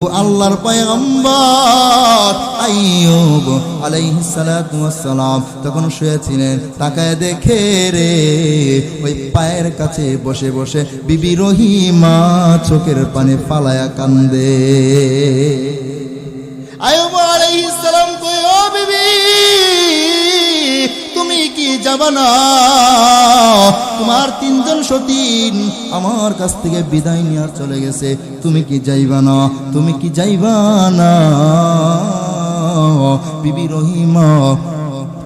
আল্লাহর পয়গম্বর আইয়ুব আলাইহিস সালাতু ওয়াস সালাম তখন শুয়েছিলেন। তাকায় দেখে রে ওই পায়ের কাছে বসে বসে বিবি রহিমা চোখের পানি ফালায়া কান্দে। আইয়ুব আলাইহিস সালাম কয়, ও বিবি তুমি কি যাবা না? তোমার তিনজন সতীন আমার কাছ থেকে বিদায় নিয়ে চলে গেছে, তুমি কি যাইবা না? তুমি কি যাইবা না? বিবি রহিমা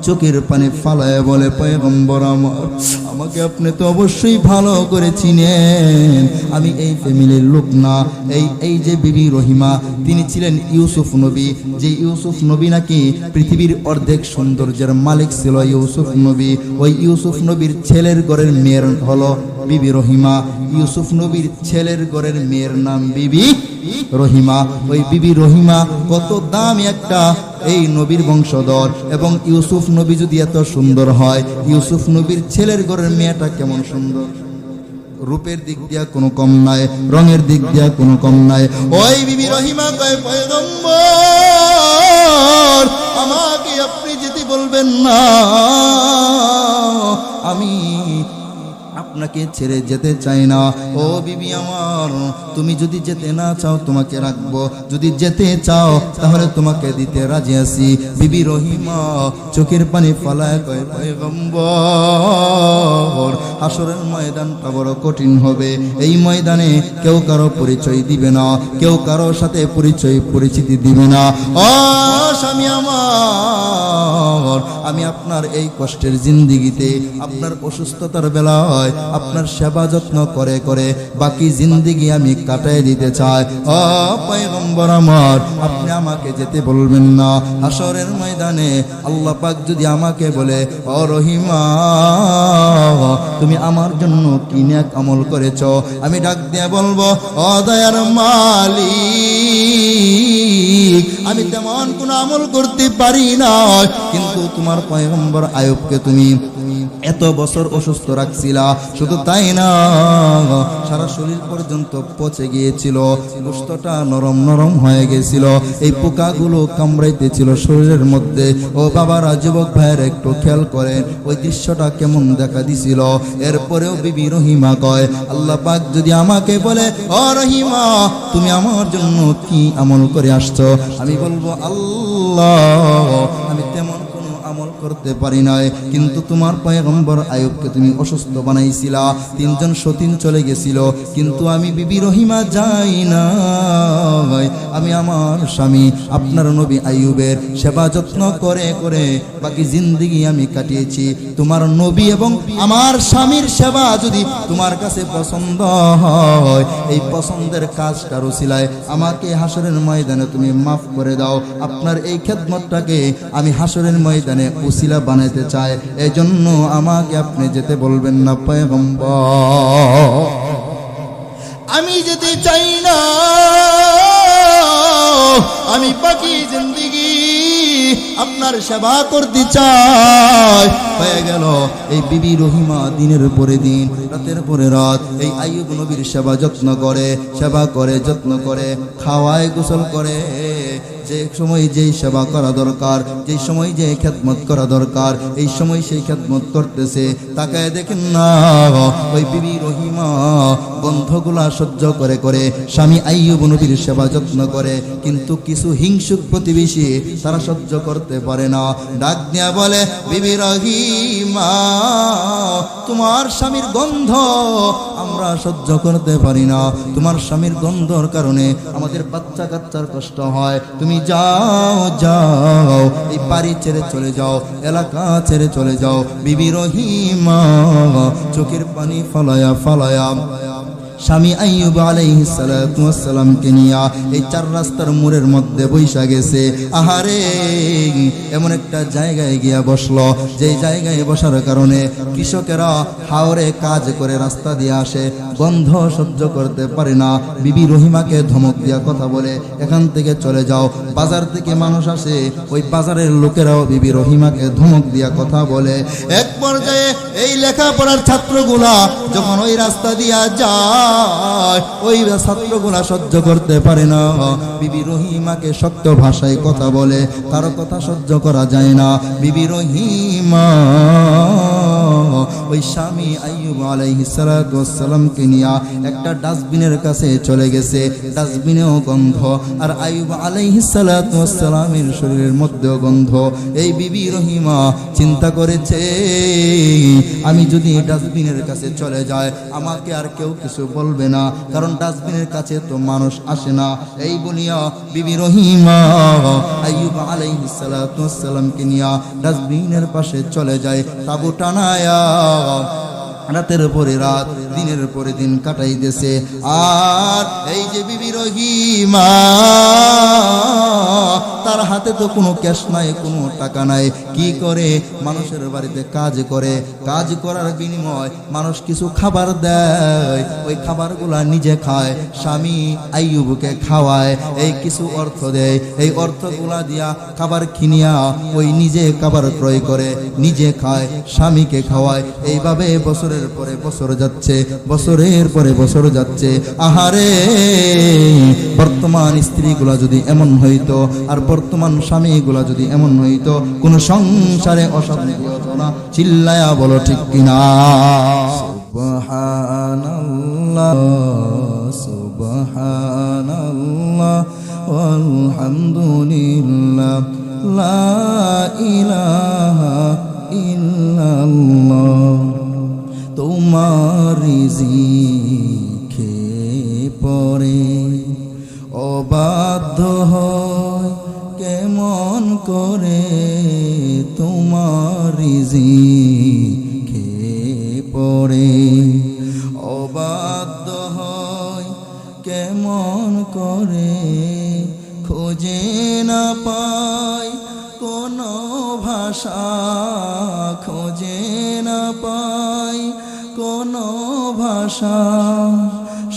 চোখের পানি ফালায় বলে, পয়গম্বর আমার, আমাকে আপনি তো অবশ্যই ভালো করে চিনেন, আমি এই ফ্যামিলির লোক না। এই যে বিবি রহিমা, তিনি ছিলেন ইউসুফ নবী, যে ইউসুফ নবী নাকি পৃথিবীর অর্ধেক সৌন্দর্যের মালিক ছিল ইউসুফ নবী। ওই ইউসুফ নবীর ছেলের ঘরের মেয়ের হলো বিবি রহিমা। ইউসুফ নবীর ছেলের ঘরের মেয়ের নাম বিবি রহিমা। ওই বিবি রহিমা কত দামি একটা এই নবীর বংশধর, এবং ইউসুফ নবী যদি এত সুন্দর হয়, ইউসুফ নবীর ছেলের ঘরের মেয়েটা কেমন সুন্দর। রূপের দিক দিয়া কোনো কম নাই, রঙের দিক দিয়া কোনো কম নাই। ওই বিবি রহিমা কয়, পয়গম্বর আমাকে আপনি যেতে বলবেন না, আমি আপনাকে ছেড়ে যেতে চাই না। ও বিবি আমার, তুমি যদি যেতে না চাও তোমাকে রাখবো, যদি যেতে চাও তাহলে তোমাকে দিতে রাজি আছি। বিবি রহিমা চোখের পানি ফালায় কয়, পয়গম্বর হাসরের ময়দানটা বড় কঠিন হবে। এই ময়দানে কেউ কারো পরিচয় দিবে না, কেউ কারো সাথে পরিচিতি দিবে না। ও স্বামী আমার, আমি আপনার এই কষ্টের জিন্দিগিতে, আপনার অসুস্থতার বেলায় আপনার সেবা যত্ন করে করে বাকি জিন্দিগি আমি কাটাই দিতে চাই। ও পয়গম্বর আমার, আপনি আমাকে যেতে বলবেন না। হাসরের ময়দানে আল্লাহ পাক যদি আমাকে বলে, ও রহিমা তুমি আমার জন্য কি নেক আমল করেছো, আমি ডাক দিয়ে বলবো, ও দয়ার মালিক, আমি তেমন কোন আমল করতে পারি না, কিন্তু তোমার পয়গম্বর আইয়ুবকে তুমি এত বছর অসুস্থ রাখছিলা। শুধু তাই না, সারা শরীর পর্যন্ত পচে গিয়েছিল, গোশতটা নরম নরম হয়ে গেছিল, এই পোকাগুলো কামড়াইতেছিল শরীরের মধ্যে। ও বাবারা, যুবক ভাইয়ের একটু খেয়াল করেন ওই দৃশ্যটা কেমন দেখা দিছিল। এরপরেও বিবি রহিমা কয়, আল্লাহ পাক যদি আমাকে বলে, ও রহিমা তুমি আমার জন্য কি আমল করে আসছো, আমি বলবো, আল্লাহ আমি তেমন আমল করতে পারি নাই, কিন্তু তোমার পয়গম্বর আইয়ুবকে তুমি অসুস্থ বানাইছিলা, তিনজন সতীন চলে গেছিল, কিন্তু আমি বিবি রহিমা যাই না। আমি আমার স্বামী আপনার নবী আইয়ুবের সেবা যত্ন করে করে বাকি জিন্দিগি আমি কাটিয়েছি। তোমার নবী এবং আমার স্বামীর সেবা যদি তোমার কাছে পছন্দ হয়, এই পছন্দের কাজটার উসিলায় আমাকে হাসরের ময়দানে তুমি মাফ করে দাও। আপনার এই খেদমতটাকে আমি হাসরের ময়দানে উসিলা বানাইতে চাই, এই জন্য আমাকে আপনি যেতে বলবেন না পয়গম্বর। আমি যেতে চাই না, আমি বাকি জিন্দেগি আপনার সেবা করতে চাই। হয়ে গেল এই বিবি রহিমা দিনের পরে দিন, রাতের পরে রাত এই আইয়ুব নবীর সেবা যত্ন করে, সেবা করে, যত্ন করে, খাওয়ায়, গোসল করে। যে সময় যেই সেবা করা দরকার, যে সময় যে খেদমত করা দরকার, এই সময় সেই খেদমত করতেছে। তাকায় দেখেন না, ওই বিবি রহিমা বন্ধগুলা সহ্য করে করে স্বামী আইয়ুব নবীর সেবা যত্ন করে, কিন্তু কিছু হিংসুক প্রতিবেশী তারা সহ্য করতে পারে না। ডাক দিয়া বলে, বিবি রহিমা তোমার স্বামীর গন্ধ আমরা সহ্য করতে পারি না, তোমার স্বামীর গন্ধর কারণে আমাদের বাচ্চা কাচ্চার কষ্ট হয়, তুমি যাও যাও, এই বাড়ি ছেড়ে চলে যাও, এলাকা ছেড়ে চলে যাও। বিবি রহিমা চোখের পানি ফালায়া ফালায়া স্বামী আইয়ুব আলাইহিস সালাতু ওয়াস সালামকে নিয়া এই চার রাস্তার মোড়ের মধ্যে বৈশা গেছে। আহারে, এমন একটা জায়গায় গিয়া বসলো, যেই জায়গায় বসার কারণে কৃষকেরা হাওরে কাজ করে রাস্তা দিয়ে আসে, গন্ধ সহ্য করতে পারে না। বিবি রহিমাকে ধমক দিয়া কথা বলে, এখান থেকে চলে যাও। বাজার থেকে মানুষ আসে, ওই বাজারের লোকেরাও বিবি রহিমাকে ধমক দিয়া কথা বলে। এক পর্যায়ে এই লেখাপড়ার ছাত্রগুলা যখন ওই রাস্তা দিয়া যায়, ওই ছাত্রগুলা সহ্য করতে পারে না, বিবি রহিমাকে শক্ত ভাষায় কথা বলে, কারো কথা সহ্য করা যায় না। বিবি রহিমা ওই স্বামী আইয়ুব আলাইহিস সালাতু ওয়াস সালামকে নিয়ে একটা ডাস্টবিনের কাছে চলে গেছে। ডাস্টবিনেও গন্ধ, আর আইয়ুব আলাইহিস সালাতু ওয়াস সালামের শরীরের মধ্যেও গন্ধ। এই বিবি রহিমা চিন্তা করেছে, আমি যদি ডাস্টবিনের কাছে চলে যাই আমাকে আর কেউ কিছু বলবে না, কারণ ডাস্টবিনের কাছে তো মানুষ আসে না। এই বলিয়া বিবি রহিমা আইয়ুব আলাইহিস সালাতু ওয়াস সালামকে নিয়ে ডাস্টবিনের পাশে চলে যায়। তাবু টানায়া রাতের পরে রাত, দিনের পরে দিন কাটাইতেছে। আর এই যে বিবি রহিমা, তার হাতে তো কোনো ক্যাশ নাই, কোনো টাকা নাই। কি করে? মানুষের বাড়িতে কাজ করে, কাজ করার বিনিময় মানুষ কিছু খাবার দেয়, ওই খাবারগুলা নিজে খায়, স্বামী আইয়ুবকে খাওয়ায়, এই কিছু অর্থ দেয়, এই অর্থগুলা দিয়া খাবার কিনিয়া ওই নিজে খাবার ক্রয় করে, নিজে খায়, স্বামীকে খাওয়ায়। এইভাবে বছরের পরে বছর যাচ্ছে, বছরের পরে বছর যাচ্ছে। আহারে, বর্তমান স্ত্রীগুলা যদি এমন হইতো, আর বর্তমান স্বামীগুলা যদি এমন হইতো, কোন সংসারে অশান্তি হতো না। চিল্লায়া বলো ঠিক কিনা? সুবহানাল্লাহ, সুবহানাল্লাহ, আলহামদুলিল্লাহ, লা ইলাহা ইল্লাল্লাহ। তোমার রিজিকে পরে অবাধ্য হয় কেমন করে, তোমার রিজিকে পরে অবাধ্য হয় কেমন করে, খোঁজে না পায় কোনো ভাষা, খোঁজে না পায় কোনো ভাষা,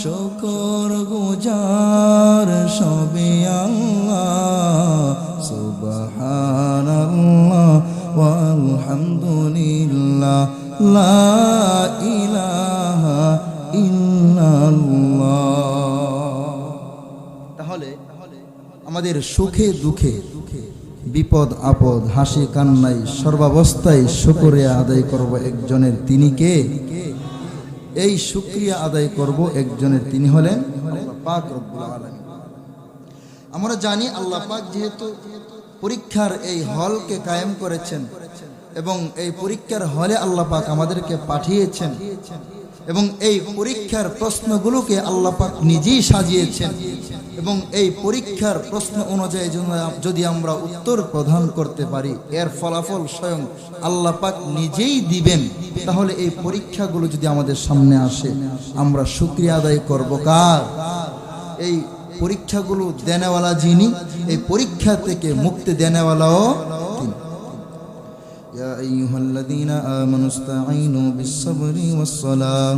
শুকর গুজার সবে আল্লাহ, সুবহানাল্লাহ, আলহামদুলিল্লাহ, লা ইলাহা ইল্লাল্লাহ। তাহলে আমাদের সুখে দুঃখে, বিপদ আপদ, হাসি কান্নায়, সর্বাবস্থায় শুকরিয়া আদায় করব একজনের, তিনি কে? এই শুকরিয়া আদায় করব একজনের, তিনি হলেন আল্লাহ পাক রব্বুল আলামিন। আমরা জানি আল্লাহ পাক যেহেতু পরীক্ষার এই হলকে কায়েম করেছেন, এবং এই পরীক্ষার হলে আল্লাহ পাক আমাদেরকে পাঠিয়েছেন, এবং এই পরীক্ষার প্রশ্নগুলোকে আল্লাহ পাক নিজেই সাজিয়েছেন, এবং এই পরীক্ষার প্রশ্ন অনুযায়ী যদি আমরা উত্তর প্রদান করতে পারি, এর ফলাফল স্বয়ং আল্লাহ পাক নিজেই দিবেন। তাহলে এই পরীক্ষাগুলো যদি আমাদের সামনে আসে, আমরা শুকরিয়া আদায় করব কার? এই পরীক্ষাগুলো দেনেওয়ালা যিনি, এই পরীক্ষা থেকে মুক্তি দেনেওয়ালাও তিনি। ইয়া আইয়ুহাল্লাযীনা আমানুস্তাঈনু বিস-সাবরি ওয়াস-সালাহ,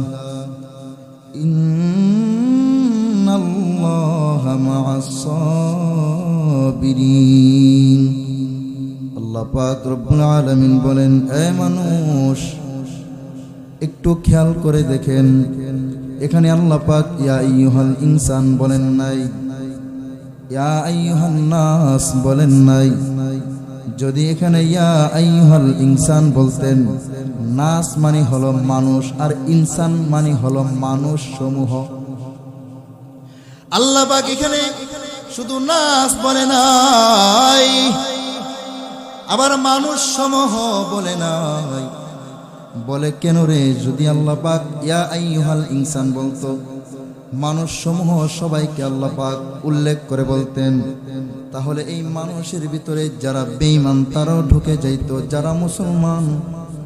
ইন্নাল্লাহা মা'আস-সাবিরিন। আল্লাহ পাক রব্বুল আলামিন বলেন, এ মানুষ, একটু খেয়াল করে দেখেন, এখানে আল্লাহ পাক ইয়া আইয়ুহাল ইনসান বলেন নাই, ইয়া আইয়ুহান নাস বলেন নাই। যদি এখানে ইয়া আইয়ুহাল ইনসান বলতেন, নাস মানে হলো মানুষ, আর ইনসান মানে হলো মানুষ সমূহ। আল্লাহ পাক এখানে শুধু নাস বলে নাই, আবার মানুষ সমূহ বলে নাই। বলে কেন রে? যদি আল্লাহ পাক ইয়া আইয়ুহাল ইনসান বলতো, মানুষ সমূহ সবাইকে আল্লাহ পাক উল্লেখ করে বলতেন, তাহলে এই মানুষের ভিতরে যারা বেঈমান তারাও ঢুকে যাইতো, যারা মুসলমান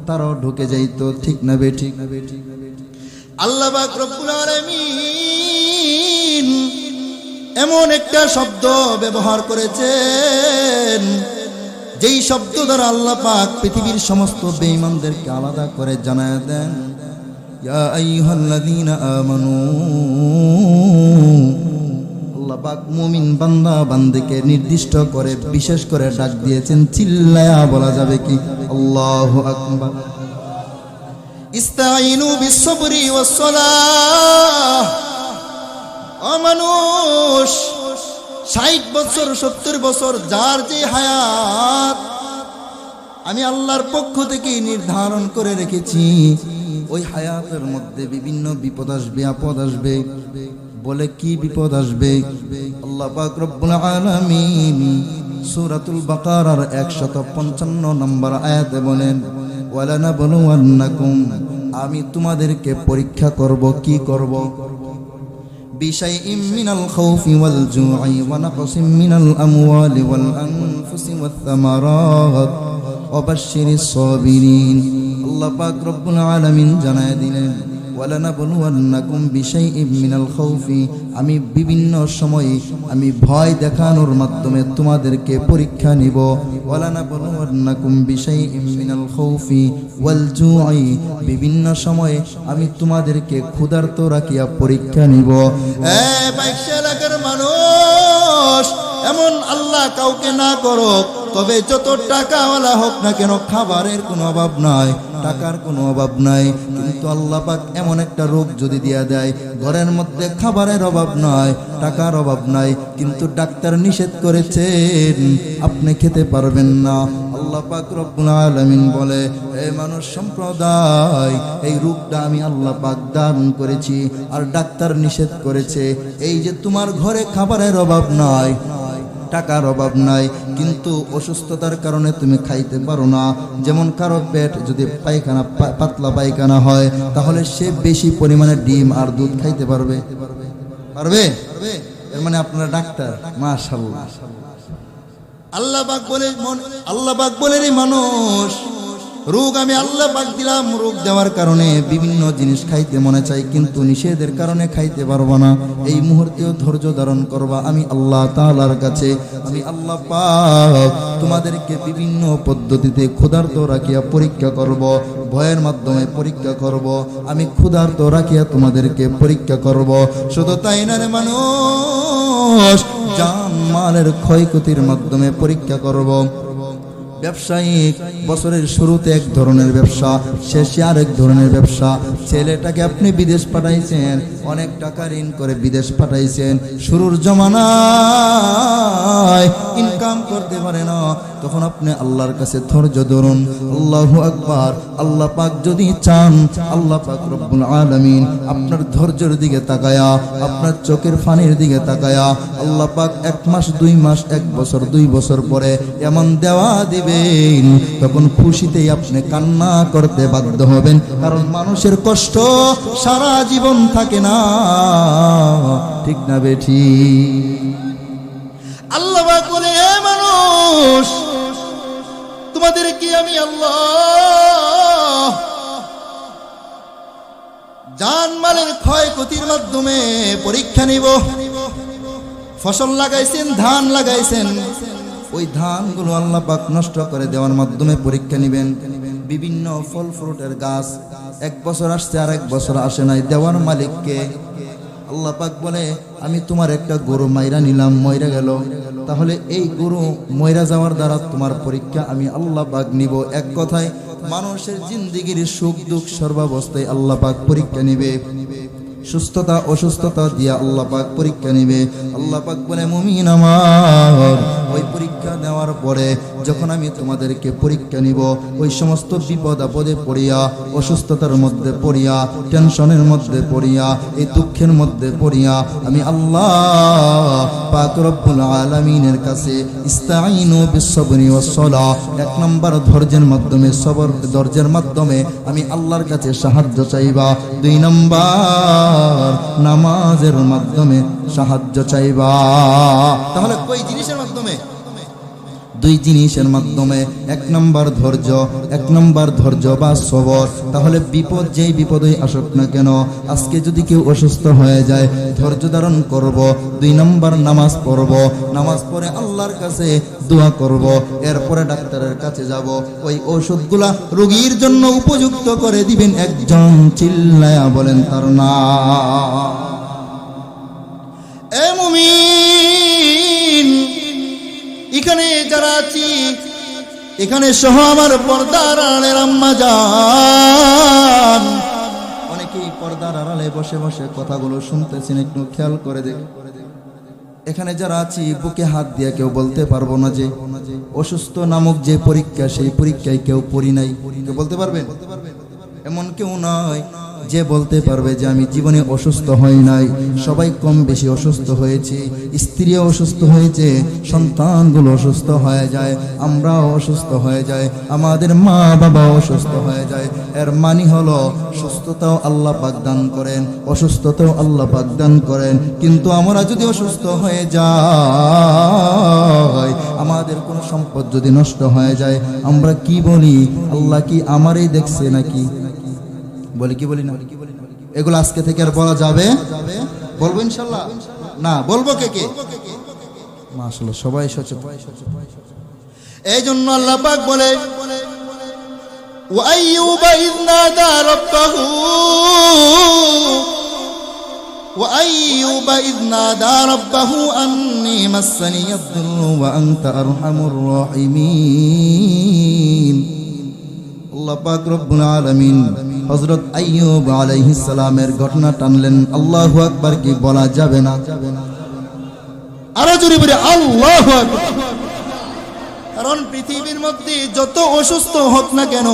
তারাও ঢুকে যাইতো। ঠিক না বেঠিক? আল্লাহ পাক রব্বুল আলামিন এমন একটা শব্দ ব্যবহার করেছেন, যেই শব্দ দ্বারা আল্লাহ পাক পৃথিবীর সমস্ত বেঈমানদেরকে আলাদা করে জানায় দেন, ইয়া আইয়ুহাল্লাযীনা আমানু। আল্লাহ পাক মুমিন বান্দা বান্দিকে নির্দিষ্ট করে বিশেষ করে ডাক দিয়েছেন, চিল্লায়া বলা যাবে কি? আল্লাহু আকবার। ইস্তাইনু বিসসবরি ওয়াসসালাহ। ও মানুষ, 60 বছর 70 বছর যার যে হায়াত আমি আল্লাহর পক্ষ থেকে নির্ধারণ করে রেখেছি, ওই হায়াতের মধ্যে বিভিন্ন বিপদ আসবে, আপদ আসবে। বলে কি বিপদ আসবে? আল্লাহ পাক রব্বুল আলামিন সূরাতুল বাকারার 155 নম্বর আয়াতে বলেন, ওয়ালানাবলুওয়ান্নাকুম, আমি তোমাদেরকে পরীক্ষা করব। কি করব? বিশাইইম মিনাল খাউফি ওয়াল জু'i ওয়া নাকসিম মিনাল আমওয়ালি ওয়াল আনফুসি ওয়াত থামারাত ওয়া বাশশিরিস সাবিরিন। আল্লাহ পাক রব্বুল আলামিন জানায় দিলেন, ওয়ালানাবলুওয়ান্নাকুম বিশাইইম মিনাল খাউফি, আমি বিভিন্ন সময়ে আমি ভয় দেখানোর মাধ্যমে তোমাদেরকে পরীক্ষা নিব। ওয়ালানাবলুওয়ান্নাকুম বিশাইইম মিনাল খাউফি ওয়াল জু'i, বিভিন্ন সময়ে আমি তোমাদেরকে ক্ষুধার্ত রাখিয়া পরীক্ষা নিব। এলাকার মানুষ, এমন আল্লাহ কাউকে না করুক, তবে যত টাকাওয়ালা হোক না কেন খাবারের কোনো অভাব নাই, টাকার কোনো অভাব নাই। কিন্তু আল্লাহ পাক এমন একটা রোগ যদি দিয়া দেয়, ঘরের মধ্যে খাবারের অভাব নাই, টাকার অভাব নাই, কিন্তু ডাক্তার নিষেধ করেছেন আপনি খেতে পারবেন না। আল্লাহ পাক রব্বুল আলামিন বলে, হে মানুষ সম্প্রদায়, এই রোগটা আমি আল্লাহ পাক দান করেছি, আর ডাক্তার নিষেধ করেছে। এই যে তোমার ঘরে খাবারের অভাব নাই, টাকার অভাব নাই, কিন্তু অসুস্থতার কারণে তুমি খাইতে পারো না। যেমন কারো পেট যদি পায়খানা, পাতলা পায়খানা হয়, তাহলে সে বেশি পরিমাণে ডিম আর দুধ খাইতে পারবে? পারবে? এর মানে আপনারা ডাক্তার। মাশাআল্লাহ। আল্লাহ পাক বলে রে মানুষ, রোগ আমি আল্লাহ পাক দিলাম, রোগ দেওয়ার কারণে বিভিন্ন জিনিস খাইতে মনে চাই, কিন্তু নিষেধের কারণে খাইতে পারবো না। এই মুহূর্তেও ধৈর্য ধারণ করবা, আমি আল্লাহ তাআলার কাছে, আমি আল্লাহ পাক তোমাদেরকে বিভিন্ন পদ্ধতিতে ক্ষুধার্ত রাখিয়া পরীক্ষা করব, ভয়ের মাধ্যমে পরীক্ষা করব, আমি ক্ষুধার্ত রাখিয়া তোমাদেরকে পরীক্ষা করব। শুধু তাই না রে মানুষ, জান মালের ক্ষয়ক্ষতির মাধ্যমে পরীক্ষা করব। ব্যবসায়িক বছরের শুরুতে এক ধরনের ব্যবসা, শেষে আরেক ধরনের ব্যবসা। ছেলেটাকে আপনি বিদেশ পাঠাইছেন, অনেক টাকা ঋণ করে বিদেশ পাঠাইছেন, শুরুর জমানায় ইনকাম করতে পারে না, তখন আপনি আল্লাহর কাছে ধৈর্য ধরুন। আল্লাহু আকবার। আল্লাহ পাক যদি চান, আল্লাহ পাক রব্বুল আলামিন আপনার ধৈর্যের দিকে তাকায়া, আপনার চোখের ফানির দিকে তাকায়া, আল্লাহ পাক 1 মাস 2 মাস 1 বছর 2 বছর পরে এমন দেওয়া দিবেন, তখন খুশিতেই আপনি কান্না করতে বাধ্য হবেন। কারণ মানুষের কষ্ট সারা জীবন থাকে না, ঠিক না বেঠি? আল্লাহ পাক বলে, হে মানুষ, তোমাদের কি আমি আল্লাহ জান মালের ক্ষয়ক্ষতির মাধ্যমে পরীক্ষা নিব। ফসল লাগাইছেন, ধান লাগাইছেন, ওই ধানগুলো আল্লাহ পাক নষ্ট করে দেওয়ার মাধ্যমে পরীক্ষা নিবেন। বিভিন্ন ফল ফ্রুটের গাছ 1 বছর আসছে আর 1 বছর আসে নাই, দেওয়ার মালিককে। আল্লাহ পাক বলে, আমি তোমার একটা গরু মাইরা নিলাম, মইরা গেল, তাহলে এই গরু মইরা যাওয়ার দ্বারা তোমার পরীক্ষা আমি আল্লাহ পাক নিব। এক কথায় মানুষের জিন্দেগির সুখ দুঃখ সর্বাবস্থায় আল্লাহ পাক পরীক্ষা নিবে। সুস্থতা অসুস্থতা দিয়া আল্লাহ পাক পরীক্ষা নিবে। আল্লাহ পাক বলে, মুমিন আমার, ওই পরীক্ষা নেওয়ার পরে যখন আমি তোমাদেরকে পরীক্ষা নিব, ওই সমস্ত বিপদ আপদে পড়িয়া, অসুস্থতার মধ্যে পড়িয়া, টেনশনের মধ্যে পড়িয়া, এই দুঃখের মধ্যে পড়িয়া, আমি আল্লাহ পাক রব্বুল আলামিনের কাছে ইস্তাইনু বিসসবরি ওয়াসসালাহ, 1 নম্বর ধৈর্যের মাধ্যমে, সবর ধৈর্যের মাধ্যমে আমি আল্লাহর কাছে সাহায্য চাইবা। 2 নম্বর নামাজের মাধ্যমে সাহায্য চাইবা। তাহলে কই জিনিসের মাধ্যমে? 2 জিনিসের মাধ্যমে। 1 নম্বর ধৈর্য, 1 নম্বর ধৈর্য বা সবর। তাহলে বিপদ যেই বিপদই আসুক না কেন, আজকে যদি কেউ অসুস্থ হয়ে যায়, ধৈর্য ধারণ করব। 2 নম্বর নামাজ পড়ব, নামাজ পড়ে আল্লাহর কাছে দোয়া করব, এরপরে ডাক্তারের কাছে যাব, ওই ওষুধগুলা রোগীর জন্য উপযুক্ত করে দিবেন। একজন চিল্লায়া বলেন তার নাম। এ মুমিন, এখানে যারা আছি এখানে সহ আমার পর্দার আড়ালের আম্মা জান, অনেকেই পর্দার আড়ালে বসে বসে কথাগুলো শুনতেছেন, একটু খেয়াল করে দেখ। এখানে যারা আছি বুকে হাত দিয়ে কেউ বলতে পারবো না যে অসুস্থ নামক যে পরীক্ষা, সেই পরীক্ষায় কেউ পড়ি নাই। কেউ বলতে পারবেন? এমন কেউ নয় যে বলতে পারবে যে আমি জীবনে অসুস্থ হই নাই। সবাই কম বেশি অসুস্থ হয়েছে, স্ত্রীও অসুস্থ হয়েছে, সন্তানগুলো অসুস্থ হয়ে যায়, আমরাও অসুস্থ হয়ে যায়, আমাদের মা বাবাও অসুস্থ হয়ে যায়। এর মানে হলো সুস্থতাও আল্লাহ পাক দান করেন, অসুস্থতাও আল্লাহ পাক দান করেন। কিন্তু আমরা যদি অসুস্থ হয়ে যাই, আমাদের কোনো সম্পদ যদি নষ্ট হয়ে যায়, আমরা কি বলি? আল্লাহ কি আমারই দেখছে নাকি? বলি কি বলি না? এগুলো আজকে থেকে আর বলা যাবে? বলবো ইনশাআল্লাহ? না, বলবো কে কে? মাশাআল্লাহ, সবাই সচেতন। এই জন্য আল্লাহ পাক বলে ওয়া আইয়ুবা ইয নাদা রাব্বাহু ওয়া আইয়ুবা ইয নাদা রাব্বাহু আন্নী মাসসানিয়াদ-দুররু ওয়া আনতা আরহামুর রাহিমিন। আল্লাহ পাক রব্বুল আলামিন হযরত আইয়ুব আলাইহিস সালামের ঘটনা টানলেন। আল্লাহু আকবার কি বলা যাবে না? আরো জোরে বলি আল্লাহু আকবার। কারণ পৃথিবীর মধ্যে যত অসুস্থ হোক না কেন,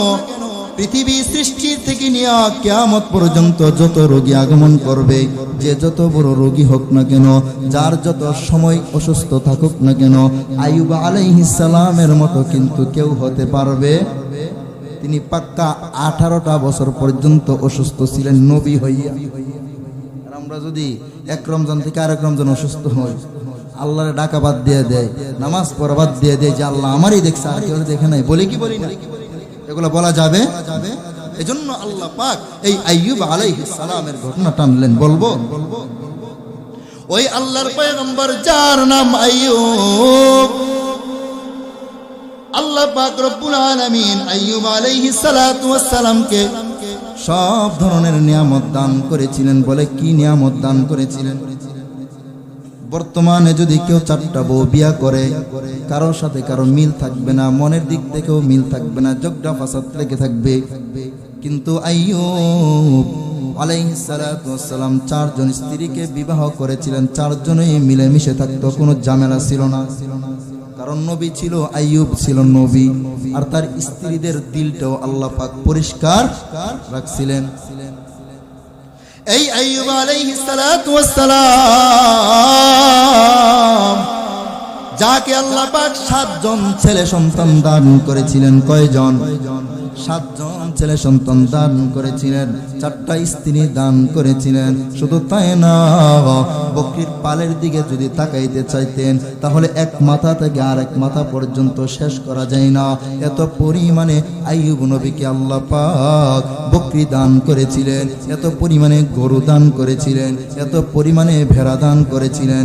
পৃথিবী সৃষ্টি থেকে নিয়ে কিয়ামত পর্যন্ত যত রোগী আগমন করবে, যে যত বড় রোগী হোক না কেন, যার যত সময় অসুস্থ থাকুক না কেন, আইয়ুব আলাইহিস সালামের মতো কিন্তু কেউ হতে পারবে। তিনি পাক্কা 18টা বছর পর্যন্ত অসুস্থ ছিলেন নবী হইয়া। আর আমরা যদি এক রমজান থেকে আরেক রমজান অসুস্থ হই, আল্লাহর ডাকা বাদ দিয়ে দেয়, নামাজ পড়া বাদ দিয়ে দেয় যে আল্লাহ আমারই দেখছে, আর কেউ দেখে নাই, বলি কি বলি না? এগুলো বলা যাবে? এজন্য আল্লাহ পাক এই আইয়ুব আলাইহিস সালামের ঘটনা টানলেন। বলবো ওই আল্লাহর পয়গম্বর যার নাম আইয়ুব, আল্লাহ পাক রব্বুল আলামিন আইয়ুব আলাইহিস সালাতু ওয়াস সালামকে সব ধরনের নিয়ামত দান করেছিলেন। বলে কি নিয়ামত দান করেছিলেন? বর্তমানে যদি কেউ 4টা বউ বিয়া করে, কারোর সাথে কারো মিল থাকবে না, মনের দিক থেকেও মিল থাকবে না, ঝগড়া ফাসাদ লেগে থাকবে। কিন্তু আইয়ুব আলাইহিস সালাতু ওয়াস সালাম 4 জন স্ত্রীকে বিবাহ করেছিলেন। 4 জনই মিলেমিশে থাকতো, কোনো ঝামেলা ছিল না। কারণ নবী ছিল, আইয়ুব ছিল নবী, আর তার স্ত্রীদের দিলটাও আল্লাহ পাক পরিষ্কার রাখছিলেন। এই আইয়ুব আলাইহিস সালাতু ওয়াস সালাম যাকে আল্লাহ পাক 7 জন ছেলে সন্তান দান করেছিলেন। কয়জন? 7 জন ছেলে সন্তান দান করেছিলেন, 4টা স্ত্রী দান করেছিলেন। শুধু তাই না, বকরির পালের দিকে যদি তাকাইতে চাইতেন তাহলে এক মাথা থেকে আরেক মাথা পর্যন্ত শেষ করা যায় না। এত পরিমাণে আইয়ুব নবীকে আল্লাহ পাক বকরি দান করেছিলেন, এত পরিমাণে গরু দান করেছিলেন, এত পরিমাণে ভেড়া দান করেছিলেন।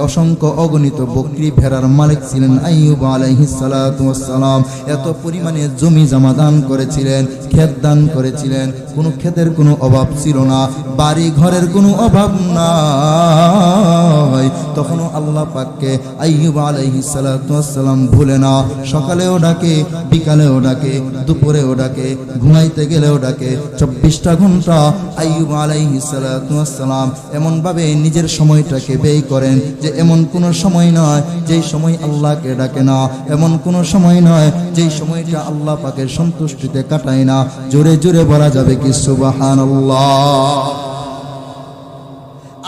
অসংখ্য অগণিত বকরি ভেড়ার মালিক ছিলেন আইয়ুব আলাইহিস সালাতু ওয়াস সালাম। এত পরিমাণে জমি জমা দান করেছিলেন, ক্ষেত দান করেছিলেন, কোনো ক্ষেতের কোনো অভাব ছিল না, বাড়ি ঘরের কোনো অভাব নাই। তখনও আল্লাহ পাককে আইয়ুব আলাইহিস সালাতু ওয়াস সালাম ভুলে না। সকালেও ডাকে, বিকালেও ডাকে, দুপুরেও ডাকে, ঘুমাইতে গেলেও ডাকে। 24টা ঘন্টা আইয়ুব আলাইহিস সালাতু ওয়াস সালাম এমন ভাবে নিজের সময়টাকে ব্যয় করেন যে এমন কোনো সময় নয় যেই সময় আল্লাহকে ডাকে না, এমন কোনো সময় নয় যেই সময়টা আল্লাহ পাকের সন্তুষ্টিতে কাটায় না। জোরে জোরে বলা যাবে কি সুবহানাল্লাহ।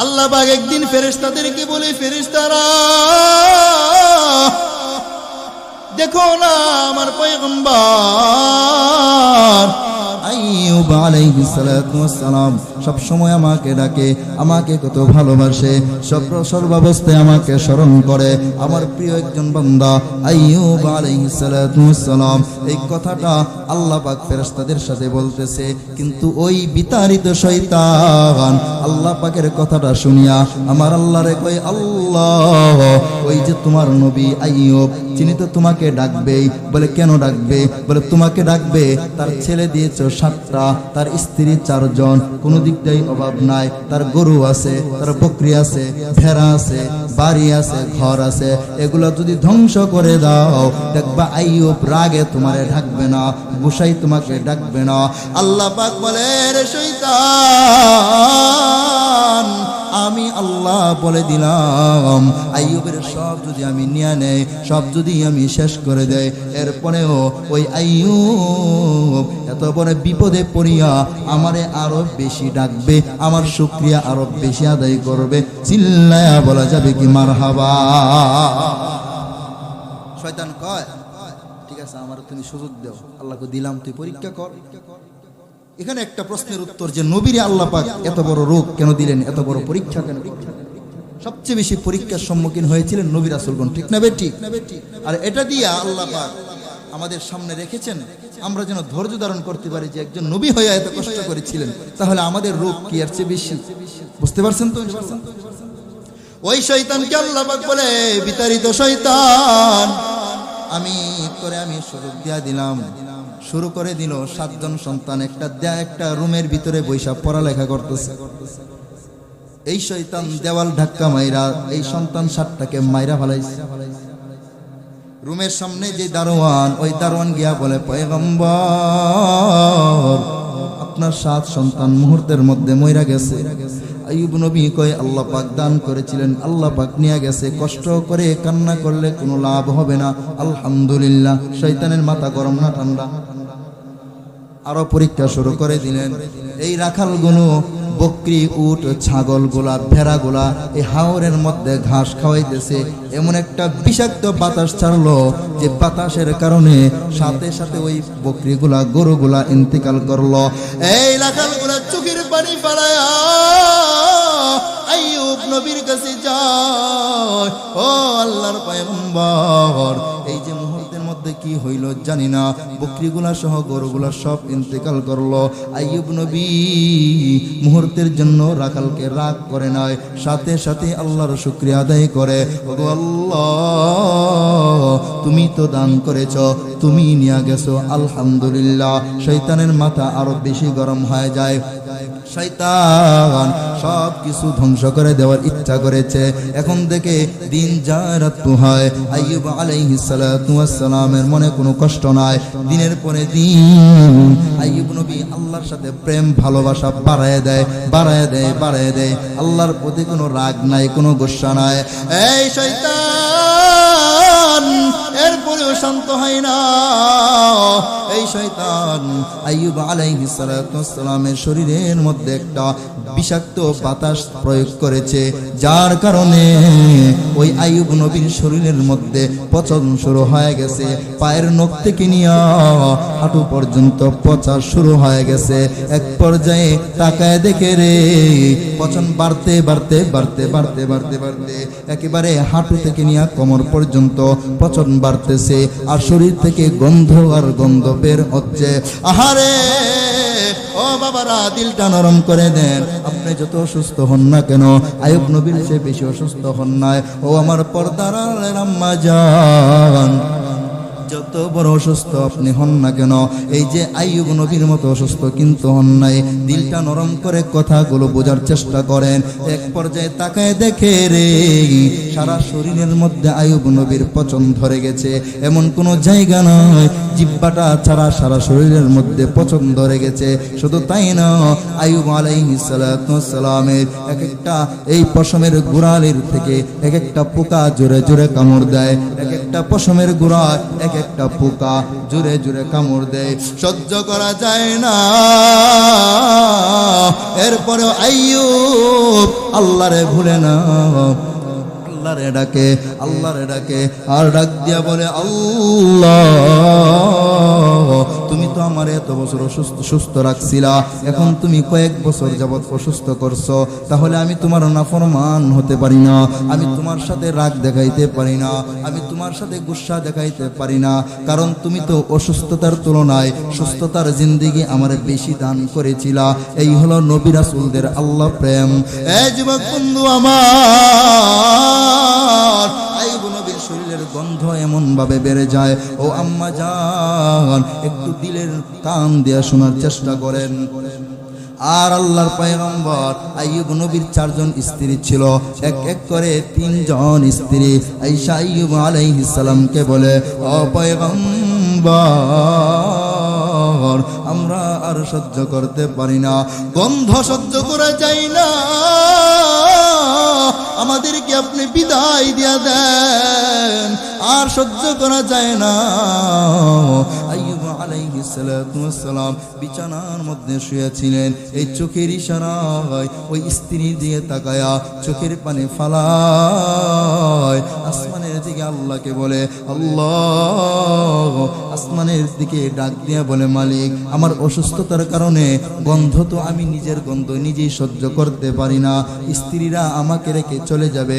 আল্লাহ পাক একদিন ফেরেশতাদেরকে বলে, ফেরেশতারা দেখো না আমার পয়গম্বর আইয়ুব আলাইহিস সালাতু ওয়াস সালাম সব সময় আমাকে ডাকে, আমাকে কত ভালোবাসে, সর্বাবস্থায় আমাকে স্মরণ করে। আমার প্রিয় একজন বান্দা আইয়ুব আলাইহিস সালাতু ওয়াস সালাম এই কথাটা আল্লাহ পাক ফেরেশতাদের সাথে বলতেছে। কিন্তু ওই বিতাড়িত শয়তান আল্লাহ পাকের কথাটা শুনিয়া আমার আল্লাহরে কয়, আল্লাহ ওই যে তোমার নবী আইয়ুব যিনি তো তোমাকে ডাকবে। বলে কেন ডাকবে? বলে তোমাকে ডাকবে, তার ছেলে দিয়েছো 7টা, তার স্ত্রী 4 জন, কোনো দিক দিয়ে অভাব নাই, তার গরু আছে, তার বকরি আছে, ভেড়া আছে, বাড়ি আছে, ঘর আছে, এগুলো যদি ধ্বংস করে দাও দেখবা আইয়ুব রাগে তোমারে ডাকবে না, গুসাই তোমাকে ডাকবে না। আল্লাহ পাক বলে রে শয়তান, আমি আল্লাহ বলে দিলাম আইয়ুবের সব যদি আমি নিয়ে নেই, সব যদি আমি শেষ করে দেই, এরপরেও ওই আইয়ুব এত বড় বিপদে পড়িয়া আমারে আরো বেশি ডাকবে, আমার শুকরিয়া আরো বেশি আদায় করবে। চিল্লায়া বলা যাবে কি মারহাবা। শয়তান কয় ঠিক আছে আমার তুমি সুযোগ দাও, আল্লাহকে দিলাম, তুই পরীক্ষা কর। এখানে একটা প্রশ্নের উত্তর যে নবীরে আল্লাহ পাক এত বড় রোগ কেন দিলেন, এত বড় পরীক্ষা কেন? সবচেয়ে বেশি পরীক্ষার সম্মুখীন হয়েছিলেন নবী রাসূলগণ, ঠিক না বেঠিক? আর এটা দিয়ে আল্লাহ পাক আমাদের সামনে রেখেছেন আমরা যেন ধৈর্য ধারণ করতে পারি যে একজন নবী হয়ে এত কষ্ট করেছিলেন, তাহলে আমাদের রোগ কি এর চেয়ে বেশি? বুঝতে পারছেন তো? ওই শয়তানকে আল্লাহ পাক বলে বিতাড়িত শয়তান, আমি সুযোগ দিয়া দিলাম, শুরু করে দিল। 7 জন সন্তান একটা রুমের ভিতরে বৈশা পড়ালেখা করতেছে। এই শয়তান দেওয়াল ধাক্কা মাইরা এই সন্তান 7টাকে মাইরা ফেলাইছে। রুমের সামনে যে দারোয়ান, ওই দারোয়ান গিয়া বলে পয়গম্বর আপনার 7 সন্তান মুহূর্তের মধ্যে মইরা গেছে। আইয়ুব নবী কয় আল্লাহ পাক দান করেছিলেন, আল্লাহ পাক নিয়ে গেছে, কষ্ট করে কান্না করলে কোনো লাভ হবে না, আলহামদুলিল্লাহ। শয়তানের মাথা গরম না ঠান্ডা? আরো পরীক্ষা শুরু করে দিলেন। এই রাখালগুলো বকরি, উট, ছাগলগুলা, ভেড়াগুলা এই হাওরের মধ্যে ঘাস খাওয়াইতেছে। এমন একটা বিষাক্ত বাতাস ছাড়লো যে বাতাসের কারণে সাথে সাথে ওই বকরিগুলা, গরুগুলা ইন্তেকাল করলো। এই রাখালগুলা চোখের পানি ফেলায়া আইয়ুব নবীর কাছে যায়, ও আল্লাহর পয়গম্বর এই যে মুহূর্তের মধ্যে কি হইল জানি না, বকরিগুলা সহ গরুগুলা সব ইন্তেকাল করলো। আইয়ুব নবী মুহূর্তের জন্য রাখালকে রাগ করে নয়, সাথে সাথে আল্লাহর শুকরিয়া আদায় করে, ওগো আল্লাহ তুমি তো দান করেছ, তুমি নিয়ে গেছো, আলহামদুলিল্লাহ। শয়তানের মাথা আরো বেশি গরম হয়ে যায়। শয়তান সব কিছু ধ্বংস করে দেওয়ার ইচ্ছা করেছে। এখন থেকে দিন যায় রাত হয়, আইয়ুব আলাইহিস সালাতু ওয়াস সালামের মনে কোনো কষ্ট নাই। দিনের পরে দিন আইয়ুব নবী আল্লাহর সাথে প্রেম ভালোবাসা বাড়ায় দেয়, বাড়ায় দেয়, বাড়ায় দেয়। আল্লাহর প্রতি কোনো রাগ নাই, কোনো গোসা নাই। এই শয়তান এরপরেও শান্ত হয় না। এই শয়তান আইয়ুব আলাইহিস সালাতু ওয়াস সালামের শরীরের মধ্যে একটা বিষাক্ত বাতাস প্রয়োগ করেছে, যার কারণে ওই আইয়ুব নবীর শরীরের মধ্যে পচন শুরু হয়ে গেছে। পায়ের নখ থেকে নিয়ে হাঁটু পর্যন্ত পচা শুরু হয়ে গেছে। এক পর্যায়ে তাকায় দেখে রে পচন বাড়তে বাড়তে বাড়তে বাড়তে বাড়তে বাড়তে একেবারে হাঁটু থেকে নিয়ে কোমর পর্যন্ত পচন বাড়তেছে, আর শরীর থেকে গন্ধ আর গন্ধ বের হচ্ছে। আহারে ও বাবারা, দিলটা নরম করে দেন। আপনি যত অসুস্থ হন না কেন, আইয়ুব নবীর চেয়ে বেশি অসুস্থ হন নাই। ও আমার পর্দার আড়ালের আম্মা জান, যত বড় অসুস্থ আপনি হন না কেন, এই যে আইয়ুব নবীর মতো অসুস্থ কিন্তু হন নাই। দিলটা নরম করে কথাগুলো বোঝার চেষ্টা করেন। এক পর্যায়ে তাকায় দেখে রে সারা শরীরের মধ্যে আইয়ুব নবীর পচন ধরে গেছে। এমন কোনো জায়গা নয়, জিহ্বাটা ছাড়া সারা শরীরের মধ্যে পচন ধরে গেছে। শুধু তাই না, আইয়ুব আলাইহিস সালাতু ওয়াস সালামের এক একটা এই পশমের গোড়ালির থেকে এক একটা পোকা জোরে জোরে কামড় দেয়। এক একটা পশমের গোড়া এক একটা পোকা জোরে জোরে কামড় দেয়, সহ্য করা যায় না। এরপরে আইয়ুব আল্লাহরে ভুলে না, আল্লাহরে ডাকে, আল্লাহরে ডাকে, আর ডাক দিয়া বলে আল্লাহ তুমি তো আমার এত বছর সুস্থ রাখছিলা, এখন তুমি কয়েক বছর যাবৎ অসুস্থ করছো, তাহলে আমি তোমার নাফরমান হতে পারি না, আমি তোমার সাথে রাগ দেখাইতে পারি না, আমি তোমার সাথে গুসা দেখাইতে পারি না, কারণ তুমি তো অসুস্থতার তুলনায় সুস্থতার জিন্দেগি আমার বেশি দান করেছিলা। এই হলো নবী রাসূলদের আল্লাহ প্রেম। এই যুবক বন্ধু আমার, আইয়ুব নবীর শরীরের গন্ধ এমন ভাবে বেড়ে যায়। ও আম্মা জান, একটু দিলের কান দিয়ে শোনার চেষ্টা করেন। আর আল্লাহর পয়গম্বর আইয়ুব নবীর 4 জন স্ত্রী ছিল, এক এক করে 3 জন স্ত্রী আয়েশা আইয়ুব আলাইহিস সালামকে বলে, ও পয়গম্বর, আমরা আর সহ্য করতে পারি না, গন্ধ সহ্য করা যায় না, আমাদেরকে আপনি বিদায় দিয়া দেন, আর সহ্য করা যায় না। আইয়ুব আলাইহিস সালাতু ওয়াস সালাম বিছানার মধ্যে শুয়েছিলেন। এই চোখের ইশারায় ওই স্ত্রী দিয়ে তাকায়া চোখের পানি ফালায় আসমানের দিকে আল্লাহকে বলে, আল্লাহ, আসমানের দিকে ডাক দিয়া বলে, মালিক, আমার অসুস্থতার কারণে গন্ধ তো আমি নিজের গন্ধ নিজেই সহ্য করতে পারি না, স্ত্রীরা আমাকে রেখে চলে যাবে,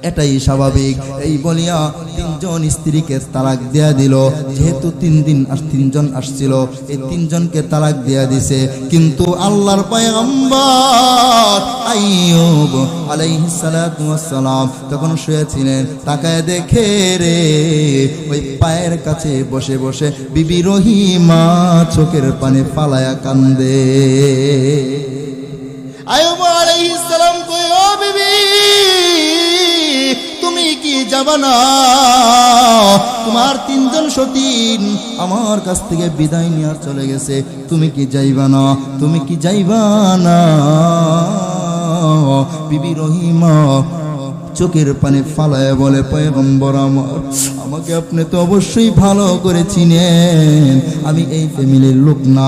এটাই স্বাভাবিক। এই বলিয়া 3 জন স্ত্রীকে তালাক দেয়া দিল। যেহেতু 3 জন আসছিল, এই 3 জনকে তালাক দেয়া দিছে। কিন্তু আল্লাহর পয়গম্বর আইয়ুব আলাইহিস সালাতু ওয়াস সালাম তখন শুয়েছিলেন। তাকায় দেখে রে, ওই পায়ের কাছে বসে বসে বিবি রহিমা চোখের পানি ফালায়া কান্দে। আইয়ুব আলাইহিস সালাম কই, ও বিবি, তুমি কি যাবা না? তোমার 3 জন সতীন আমার কাছ থেকে বিদায় নিয়ে চলে গেছে, তুমি কি যাইবা না? তুমি কি যাইবা না? বিবি রহিমা চোখের পানি ফালায় বলে, পয়গম্বর আমার, আমাকে আপনি তো অবশ্যই ভালো করে চিনেন, আমি এই ফ্যামিলির লোক না।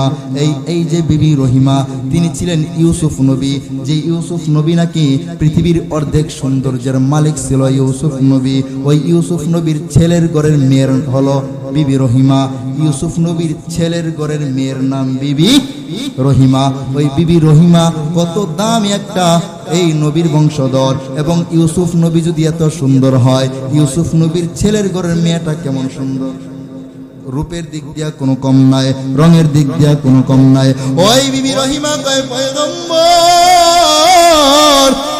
এই যে বিবি রহিমা, তিনি ছিলেন ইউসুফ নবী, যে ইউসুফ নবী নাকি পৃথিবীর অর্ধেক সৌন্দর্যের মালিক ছিল ইউসুফ নবী। ওই ইউসুফ নবীর ছেলের ঘরের মেয়ের হলো বিবি রহিমা। ইউসুফ নবীর ছেলের ঘরের মেয়ের নাম বিবি রহিমা। ওই বিবি রহিমা কত দামি একটা এই নবীর বংশধর, এবং ইউসুফ নবী যদি এত সুন্দর হয়, ইউসুফ নবীর ছেলের ঘরের মেয়েটা কেমন সুন্দর, রূপের দিক দিয়া কোনো কম নাই, রঙের দিক দিয়া কোনো কম নাই। ওই বিবি রহিমা কয়, পয়গম্বর,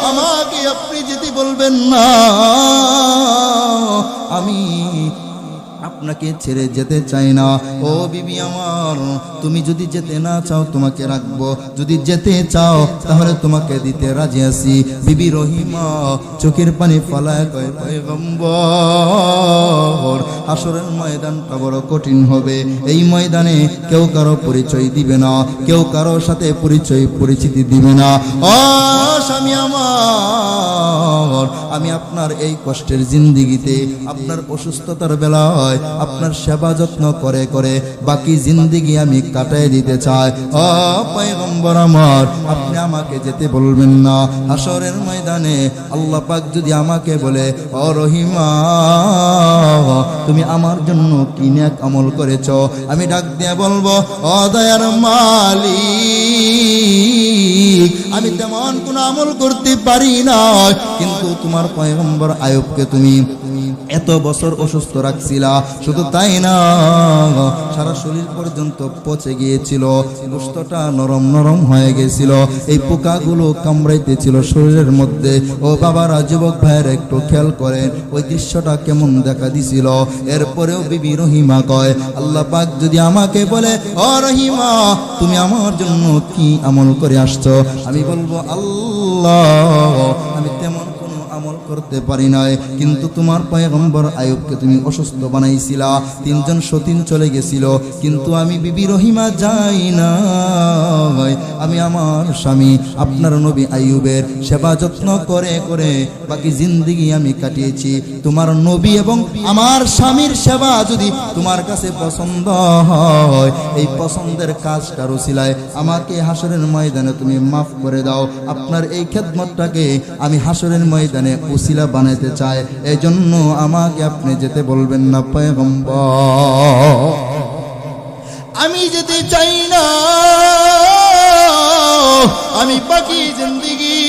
আমাকে আপনি যেতে বলবেন না, আমি আপনাকে ছেড়ে যেতে চাই না। ও বিবি আমার, তুমি যদি যেতে না চাও তোমাকে রাখবো, যদি যেতে চাও তাহলে তোমাকে দিতে রাজি আছি। বিবি রহিমা চোখের পানি ফালায় কয়, পয়গম্বর, হাসরের ময়দানটা বড় কঠিন হবে। এই ময়দানে কেউ কারো পরিচয় দিবে না, কেউ কারো সাথে পরিচিতি দিবে না। ও স্বামী আমার, আমি আপনার এই কষ্টের জিন্দিগিতে, আপনার অসুস্থতার বেলায় আপনার সেবা যত্ন করে করে বাকি জিন্দিগি আমি কাটাই দিতে চাই। ও পয়গম্বর আমার, আপনি আমাকে যেতে বলবেন না। হাসরের ময়দানে আল্লাহ পাক যদি আমাকে বলে, ও রহিমা, তুমি আমার জন্য কি নেক আমল করেছো, আমি ডাক দিয়ে বলবো, ও দয়ার মালিক, আমি তেমন কোনো আমল করতে পারি না, কিন্তু তোমার পয়গম্বর আইয়ুবকে তুমি এত বছর অসুস্থ রাখছিলা। শুধু তাই না, সারা শরীর পর্যন্ত পচে গিয়েছিল, গোশতটা নরম নরম হয়ে গেছিল, এই পোকাগুলো কামড়াইতেছিল শরীরের মধ্যে। ও বাবারা, যুবক ভাইয়ের একটু খেয়াল করেন ওই দৃশ্যটা কেমন দেখা দিছিল। এরপরেও বিবি রহিমা কয়, আল্লাহ পাক যদি আমাকে বলে, ও রহিমা, তুমি আমার জন্য কি আমল করে আসছো, আমি বলবো, আল্লাহ, আমি তেমন কোনো আমল করতে পারি নাই, কিন্তু তোমার পয়গম্বর আইয়ুবকে তুমি অসুস্থ বানাইছিলা, 3 জন সতীন চলে গেছিল, কিন্তু আমি বিবি রহিমা যাই না, আমি আমার স্বামী আপনার নবী আইয়ুবের সেবা যত্ন করে করে বাকি জিন্দেগি আমি কাটিয়েছি। তোমার নবী এবং আমার স্বামীর সেবা যদি তোমার কাছে পছন্দ হয়, এই পছন্দের কাজটার উসিলায় আমাকে হাসরের ময়দানে তুমি মাফ করে দাও। আপনার এই খেদমতটাকে আমি হাসরের ময়দানে উসিলা বানাইতে চাই, এই জন্য আমাকে আপনি যেতে বলবেন না পয়গম্বর। আমি যেতে চাই না, আমি বাকি জিন্দেগি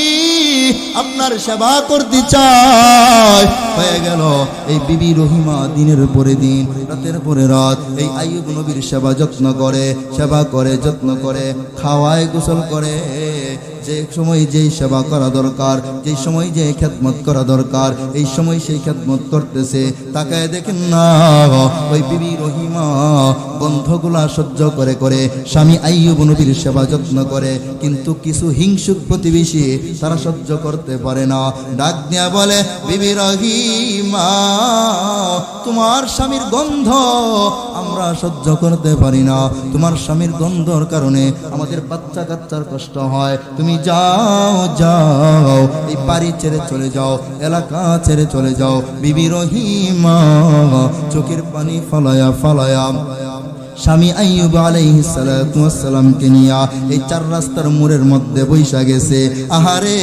আপনার সেবা করতে চায়। হয়ে গেল এই বিবি রহিমা দিনের পরে দিন, রাতের পরে রাত এই আইয়ুব নবীর সেবা যত্ন করে, যত্ন করে, খাওয়ায়, গোসল করে। যে সময় যেই সেবা করা দরকার, যেই সময় যে খেদমত করা দরকার, এই সময় সেই খেদমত করতেছে। তাকায় দেখেন না, ওই বিবি রহিমা গন্ধগুলা সহ্য করে করে স্বামী আইয়ুব নবীর সেবা যত্ন করে। কিন্তু কিছু হিংসুক প্রতিবেশী তারা সহ্য করতে পারে না। ডাক দিয়া বলে, বিবি রহিমা, তোমার স্বামীর গন্ধ আমরা সহ্য করতে পারি না। তোমার স্বামীর গন্ধর কারণে আমাদের বাচ্চা কাচ্চার কষ্ট হয়। তুমি যাও যাও, এই বাড়ি ছেড়ে চলে যাও, এলাকা ছেড়ে চলে যাও। বিবি রহিমা চোখের পানি ফালায়া ফালায়া স্বামী আইয়ুব আলাইহিস সালাতু ওয়াস সালামকে নিয়া এই চার রাস্তার মোড়ের মধ্যে বৈশা গেছে। আহারে,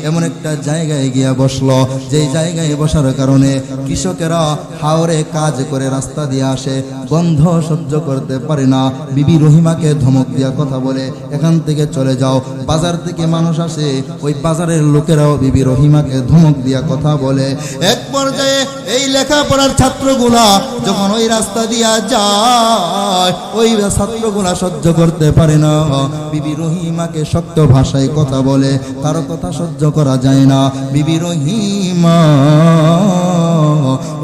এমন একটা জায়গায় গিয়া বসলো, যে জায়গায় বসার কারণে কৃষকেরা হাওরে কাজ করে রাস্তা দিয়ে আসে, গন্ধ সহ্য করতে পারে না। বিবি রহিমাকে ধমক দিয়া কথা বলে, এখান থেকে চলে যাও। বাজার থেকে মানুষ আসে, ওই বাজারের লোকেরাও বিবি রহিমাকে ধমক দিয়া কথা বলে। এক পর্যায়ে এই লেখাপড়ার ছাত্রগুলা যখন ওই রাস্তা দিয়া যায়, ওই ছাত্রগুলা সহ্য করতে পারে না, বিবি রহিমাকে শক্ত ভাষায় কথা বলে। কারো কথা সহ্য করা যায় না। বিবি রহিমা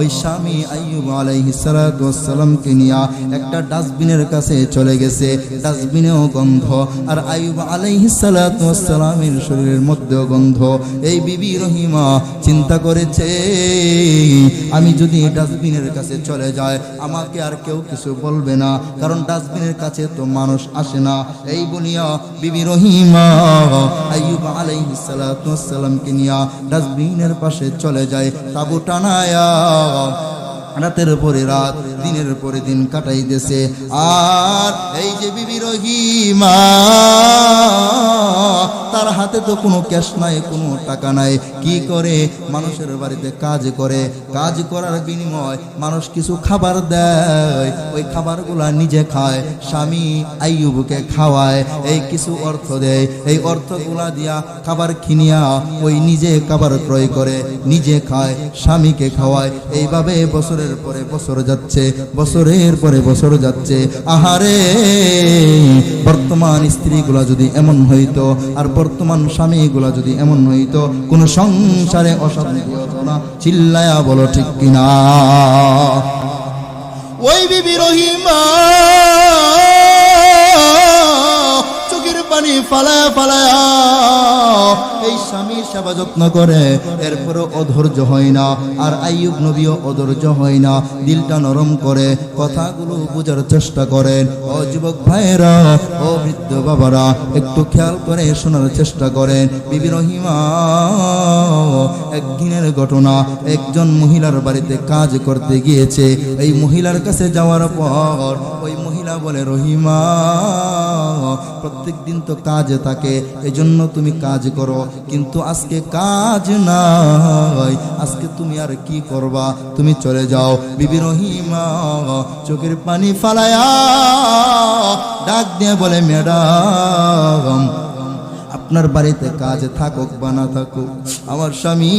ওই স্বামী আইয়ুব আলাইহিস সালাতু ওয়াস সালামকে নিয়া একটা ডাস্টবিনের কাছে চলে গেছে। ডাস্টবিনেও গন্ধ, আর আইয়ুব আলাইহিস সালাতু ওয়াস সালামের শরীরের মধ্যেও গন্ধ। এই বিবি রহিমা চিন্তা করেছে, আমি যদি ডাস্টবিনের কাছে চলে যাই আমাকে আর কেউ কিছু বলবে না, কারণ ডাস্টবিনের কাছে তো মানুষ আসে না। এই বলিয়া বিবি রহিমা আইয়ুব আলাইহিস সালাতু ওয়াস সালামকে নিয়া ডাস্টবিনের পাশে চলে যায়। তাবু টানায়া রাতের পরে রাত, দিনের পরে দিন কাটাইতেছে। আর এই যে বিবি রহিমা, তার হাতে তো কোনো ক্যাশ নাই, কোনো টাকা নাই। কি করে? মানুষের বাড়িতে কাজ করে, কাজ করার বিনিময় মানুষ কিছু খাবার দেয়, ওই খাবারগুলা নিজে খায়, স্বামী আইয়ুবকে খাওয়ায়, এই কিছু অর্থ দেয়। এই অর্থগুলা দিয়া খাবার কিনিয়া ওই নিজে খাবার ক্রয় করে, নিজে খায়, স্বামীকে খাওয়ায়। এইভাবে বছরের পরে বছর যাচ্ছে, বছরের পরে বছর যাচ্ছে। আহারে, বর্তমান স্ত্রীগুলা যদি এমন হইতো, আর বর্তমান স্বামীগুলা যদি এমন হইতো, কোন সংসারে অশান্তি হতো না। চিল্লায়া বলো ঠিক কিনা? ওই বিবি রহিমা চোখের পানি ফালায়া ফালায়া এই স্বামীর সেবা যত্ন করে, এরপরও অধৈর্য হয় না। আর আইয়ুব নবীও অধৈর্য হয় না, দিলটা নরম করে কথাগুলো বোঝার চেষ্টা করেন। ও যুবক ভাইরা, ও বৃদ্ধ বাবারা, একটু খেয়াল করে শোনার চেষ্টা করেন। বিবি রহিমা একদিনের ঘটনা, একজন মহিলার বাড়িতে কাজ করতে গিয়েছে। এই মহিলার কাছে যাওয়ার পর ওই মহিলা বলে, রহিমা, প্রত্যেক দিন তো কাজে থাকে, এজন্য তুমি কাজ করো, কিন্তু আজকে কাজ নাই, আজকে তুমি আর কি করবা, তুমি চলে যাও। বিবি রহিমা চোখের পানি ফালায়া ডাক দিয়ে বলে, ম্যাডাম, আপনার বাড়িতে কাজ থাকুক বা না থাকুক, আমার স্বামী